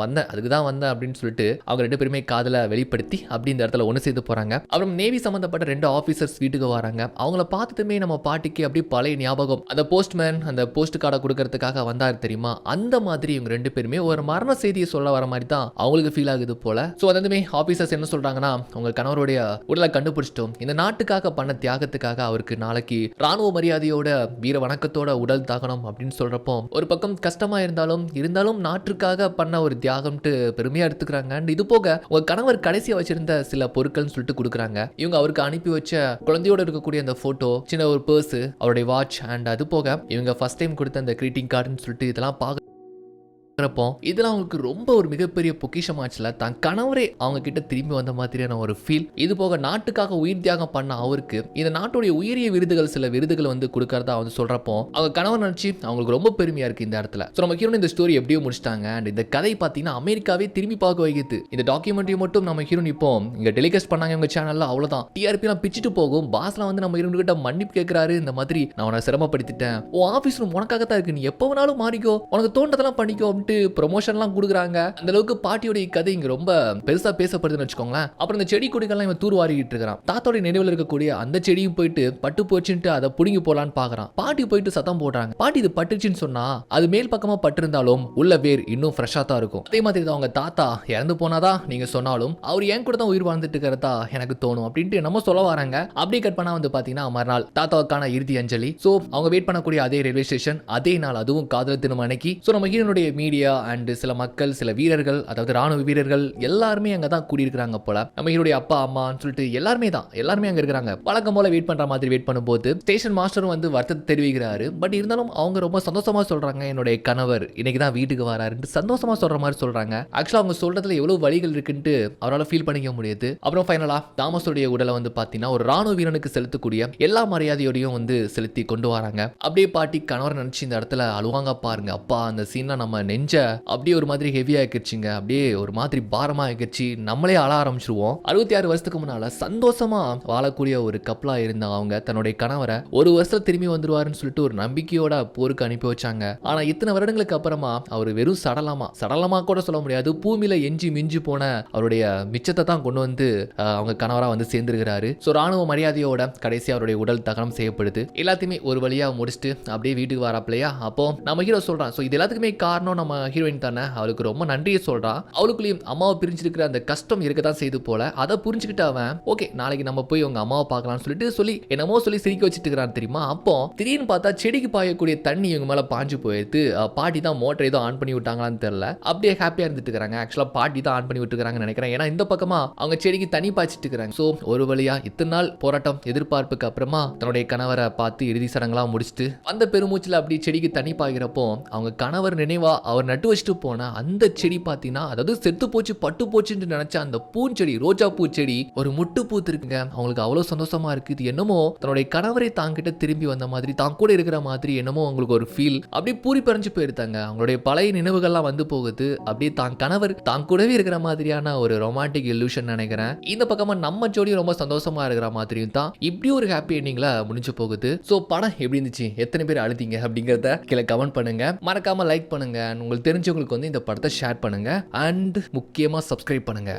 வந்தேன், அதுக்கு தான் வந்தேன் அப்படின்னு சொல்லிட்டு அவங்க 2 பேருமே காதல வெளிப்படுத்தி அப்படி இந்த இடத்துல ஒன்று சேர்ந்து போறாங்க. அப்புறம் நேவி சம்பந்தப்பட்ட 2 ஆபீசர்ஸ் வீட்டுக்கு வராங்க. அவங்கள பார்த்ததுமே நம்ம பாட்டிக்கு அப்படியே பழைய ஞாபகம். அந்த போஸ்ட்மேன் அந்த போஸ்ட் கார்டை கொடுக்கறதுக்காக வந்தாரு தெரியுமா, அந்த மாதிரி இவங்க 2 பேருமே ஒரு மரண செய்தியை சொல்ல வர மாதிரி தான் அவங்களுக்கு ஃபீல் ஆகுது போல. சோ அதுமே ஆபீசர்ஸ் என்ன சொல்றாங்கன்னா, உங்க கணவருடைய உடலை கண்டுபிடிச்சிட்டோம், இந்த நாட்டுக்காக பண்ண தியாகத்துக்காக அவருக்கு நாளைக்கு ராணுவ மரியாதையோட வீர வணக்கத்தோட உடல் தாகனம் அப்படின்னு சொல்றப்போ ஒரு பக்கம் கஷ்டமா இருந்தாலும் நாட்டுக்காக பண்ண ஒரு தியாகம்ட்டு பெருமையா எடுத்துக்கிறாங்க. அண்ட் இது போக உங்க கணவர் கடைசியா வச்சிருந்த சில பொருட்கள் சொல்லிட்டு கொடுக்குறாங்க. இவங்க அவருக்கு அனுப்பி வச்ச குழந்தையோட இருக்கக்கூடிய அந்த போட்டோ, சின்ன ஒரு பர்ஸ், அவருடைய வாட்ச், அண்ட் அது போக இவங்க ஃபர்ஸ்ட் டைம் கொடுத்த அந்த கிரீட்டிங் கார்டுன்னு சொல்லிட்டு இதெல்லாம் இதெல்லாம் அவங்களுக்கு ரொம்ப ஒரு மிகப்பெரிய பொக்கிஷமாச்சுல. தான் கணவரே அவங்க கிட்ட திரும்பி வந்த மாதிரியான ஒரு ஃபீல். இது போக நாட்டுக்காக உயிர் தியாகம் பண்ண அவருக்கு இந்த நாட்டுடைய உயரிய விருதுகள், சில விருதுகள் வந்து கொடுக்கறதா வந்து சொல்றப்போ அவங்க கணவர் நினைச்சு அவங்களுக்கு ரொம்ப பெருமையா இருக்கு இந்த இடத்துல. சோ நம்ம ஹீரோன் இந்த ஸ்டோரி எப்படியோ முடிச்சிட்டாங்க. அண்ட் இந்த கதை பாத்தீங்கன்னா அமெரிக்காவே திரும்பி பார்க்க வைக்குது. இந்த டாக்குமெண்ட்ரி மட்டும் நம்ம ஹீரோன் இப்போ இங்க டெலிகாஸ்ட் பண்ணாங்க இவங்க சேனல்ல, அவ்வளவுதான் டிஆர்பி எல்லாம் பிச்சுட்டு போகும். பாஸ்லாம் வந்து நம்ம ஹீரோன் கிட்ட மன்னிப்பு கேட்கிறாரு. இந்த மாதிரி நான் உன்னை சிரமப்படுத்திட்டேன், உன் ஆபீஸ் ரூம் உனக்காக தான் இருக்கு, நீ எப்ப வேணாலும் மாறிக்கோ, உனக்கு தோன்றதெல்லாம் பண்ணிக்கோ ப்ரொமோஷன்லாம் கொடுக்குறாங்க. அந்த அளவுக்கு பாட்டியோடைய கதை இங்க ரொம்ப பெருசா பேசப்படுதுன்னு வச்சுக்கோங்களேன். அப்புறம் இந்த செடி கொடிகள்லாம் இவன் தூர் வாரிக்கிட்டு இருக்கான். தாத்தோட நினைவில் இருக்கக்கூடிய அந்த செடியும் போயிட்டு பட்டு போச்சுட்டு அதை புடுங்கி போலான்னு பாக்குறான். பாட்டி போயிட்டு சத்தம் போடுறாங்க. பாட்டி இது பட்டுச்சுன்னு சொன்னா அது மேல் பக்கமா பட்டு இருந்தாலும் உள்ள வேர் இன்னும் ஃப்ரெஷ்ஷா தான் இருக்கும். அதே மாதிரி அவங்க தாத்தா இறந்து போனாதான் நீங்க சொன்னாலும் அவர் ஏன் கூட தான் உயிர் வாழ்ந்துட்டு இருக்கிறதா எனக்கு தோணும் அப்படின்ட்டு நம்ம சொல்ல வராங்க. அப்படியே கட் பண்ணா வந்து பாத்தீங்கன்னா மறுநாள் தாத்தாவுக்கான இறுதி அஞ்சலி. சோ அவங்க வெயிட் பண்ணக்கூடிய அதே ரயில்வே ஸ்டேஷன், அதே நாள், அதுவும் காதல் தினம் அன்னைக்கு. சோ நம்ம ஹீரோனுடைய மீடியா அண்ட் சில மக்கள், சில வீரர்கள், அதாவது ராணுவ வீரர்கள் எல்லாருமே அங்க தான் கூடியிருக்காங்க போல. நம்ம ஹீரோடைய அப்பா அம்மான்னு சொல்லிட்டு எல்லாருமே அங்க இருக்காங்க. வழக்கம் போல வெயிட் பண்ற மாதிரி வெயிட் பண்ணும்போது ஸ்டேஷன் மாஸ்டரும் வந்து வருத்தத்தை தெரிவிக்கிறாரு. பட் இருந்தாலும் அவங்க ரொம்ப சந்தோஷமா சொல்றாங்க, என்னுடைய கணவர் இன்னைக்கு தான் வீட்டுக்கு வராருன்னு சந்தோஷமா சொல்ற மாதிரி சொல்றாங்க. ஆக்சுவலா அவங்க சொல்றதுல எவ்வளவு வழிகள் இருக்குன்னு அவரால் ஃபீல் பண்ணிக்க முடியுது. அப்புறம் ஃபைனலா தாமஸோடைய உடலை வந்து பாத்தீங்கன்னா ஒரு ராணுவ வீரனுக்கு செலுத்தக்கூடிய எல்லா மரியாதையோடையும் வந்து செலுத்தி கொண்டு வராங்க. அப்படியே பாட்டி கணவர் நினைச்சு இந்த இடத்துல அழுவாங்க பாருங்க. அப்பா அந்த சீன்ல நம்ம நெஞ்ச அப்படியே ஒரு மாதிரி ஹெவியா ஆகிடுச்சுங்க. அப்படியே ஒரு மாதிரி பாரமா ஆகிடுச்சு. நம்மளே அழ ஆரம்பிச்சிருவோம். 66 வருஷத்துக்கு முன்னால சந்தோஷமா வாழக்கூடிய ஒரு கப்பலா இருந்த அவங்க தன்னுடைய கணவரை ஒரு வருஷம் திரும்பி வந்துருவாருன்னு சொல்லிட்டு ஒரு நம்பிக்கையோட போருக்கு அனுப்பி வச்சாங்க. ஆனா இத்தனை வருடங்களுக்கு அப்புறமா அவர் வெறும் சடலமா கூட சொல்ல முடியாது, பூமியில எஞ்சி மிஞ்சி போன அவருடைய மிச்சத்தை தான் கொண்டு வந்து அவங்க கணவரா வந்து சேர்ந்திருக்கிறாரு. சோ ராணுவ மரியாதையோட கடைசி அவருடைய உடல் தகனம் செய்யப்படுது. எல்லாத்தையுமே ஒரு வழியா முடிச்சுட்டு அப்படியே வீட்டுக்கு வராப்லையா. அப்போ நம்ம ஹீரோ சொல்றான், சோ இது எல்லாத்துக்குமே காரணம் நம்ம ஹீரோயின் தானே, அவளுக்கு ரொம்ப நன்றியை சொல்றான். அவளுக்குள்ளேயும் அம்மாவை பிரிஞ்சிருக்கிற அந்த கஷ்டம் இருக்கதான் செய்து போல. அதை புரிஞ்சுக்கிட்டு அவன் ஓகே நாளைக்கு நம்ம போய் உங்க அம்மாவை பார்க்கலாம்னு சொல்லி என்னமோ சொல்லி சிரிக்க வச்சுட்டு இருக்கிறான் தெரியுமா. அப்போ திடீர்னு பார்த்தா செடிக்கு பாயக்கூடிய தண்ணி இவங்க மேல பாஞ்சு போயிடுது. பாட்டி தான் மோட்டர் ஏதோ ஆன் பண்ணி விட்டாங்களான்னு தெரியல. அப்படியே ஹாப்பியா இருந்துட்டு இருக்காங்க. ஆக்சுவலா பாட்டி தான் ஆன் பண்ணி விட்டுருக்காங்கன்னு நினைக்கிறேன். ஏன்னா இந்த பக்கமா அவங்க செடிக்கு தண்ணி பாய்ச்சிட்டு இருக்காங்க. சோ ஒரு வழியா இத்தனை நாள் போராட்டம் எதிர்பார்ப்புக்கு அப்புறமா தன்னுடைய கணவரை பார்த்து இறுதி சடங்கெல்லாம் முடிச்சுட்டு அந்த பெருமூச்சில் அப்படி செடிக்கு தண்ணி பாய்கிறப்போ அவங்க கணவர் நினைவா அவர் நட்டு வச்சுட்டு போன அந்த செடி பார்த்தீங்கன்னா, அதாவது செத்து போச்சு பட்டு போச்சுன்னு நினைச்ச அந்த பூஞ்செடி, ரோஜா பூச்செடி ஒரு முட்டு பூத்து இருக்குங்க. அவங்களுக்கு அவ்வளவு சந்தோஷமா இருக்கு. இது என்னமோ தன்னுடைய கணவரை தாங்கிட்ட திரும்பி வந்த மாதிரி, தான் கூட இருக்கிற மாதிரி என்னமோ அவங்களுக்கு ஒரு ஃபீல். அப்படியே பூரி பறிஞ்சு போயிருந்தாங்க. அவங்களுடைய பழைய நினைவுகள்லாம் வந்து போகுது. அப்படியே தான் கணவர் தான் கூடவே இருக்கிற மாதிரியான ஒரு ரொமான்டிக் இல்லூஷன் நினைக்கிறேன். இந்த பக்கமா நம்ம ஜோடி ரொம்ப சந்தோஷமா இருக்கிற மாதிரியும் தான் இப்படி ஒரு ஹாப்பி எண்டிங்ல முடிஞ்சு போகுது. சோ படம் எப்படி இருந்துச்சு, எத்தனை பேர் அழுதிங்க அப்படிங்கறத கீழே கமெண்ட் பண்ணுங்க. மறக்காம லைக் பண்ணுங்க. உங்களுக்கு தெரிஞ்சவங்களுக்கு வந்து இந்த படத்தை ஷேர் பண்ணுங்க. அண்ட் முக்கியமா சப்ஸ்கிரைப் பண்ணுங்க.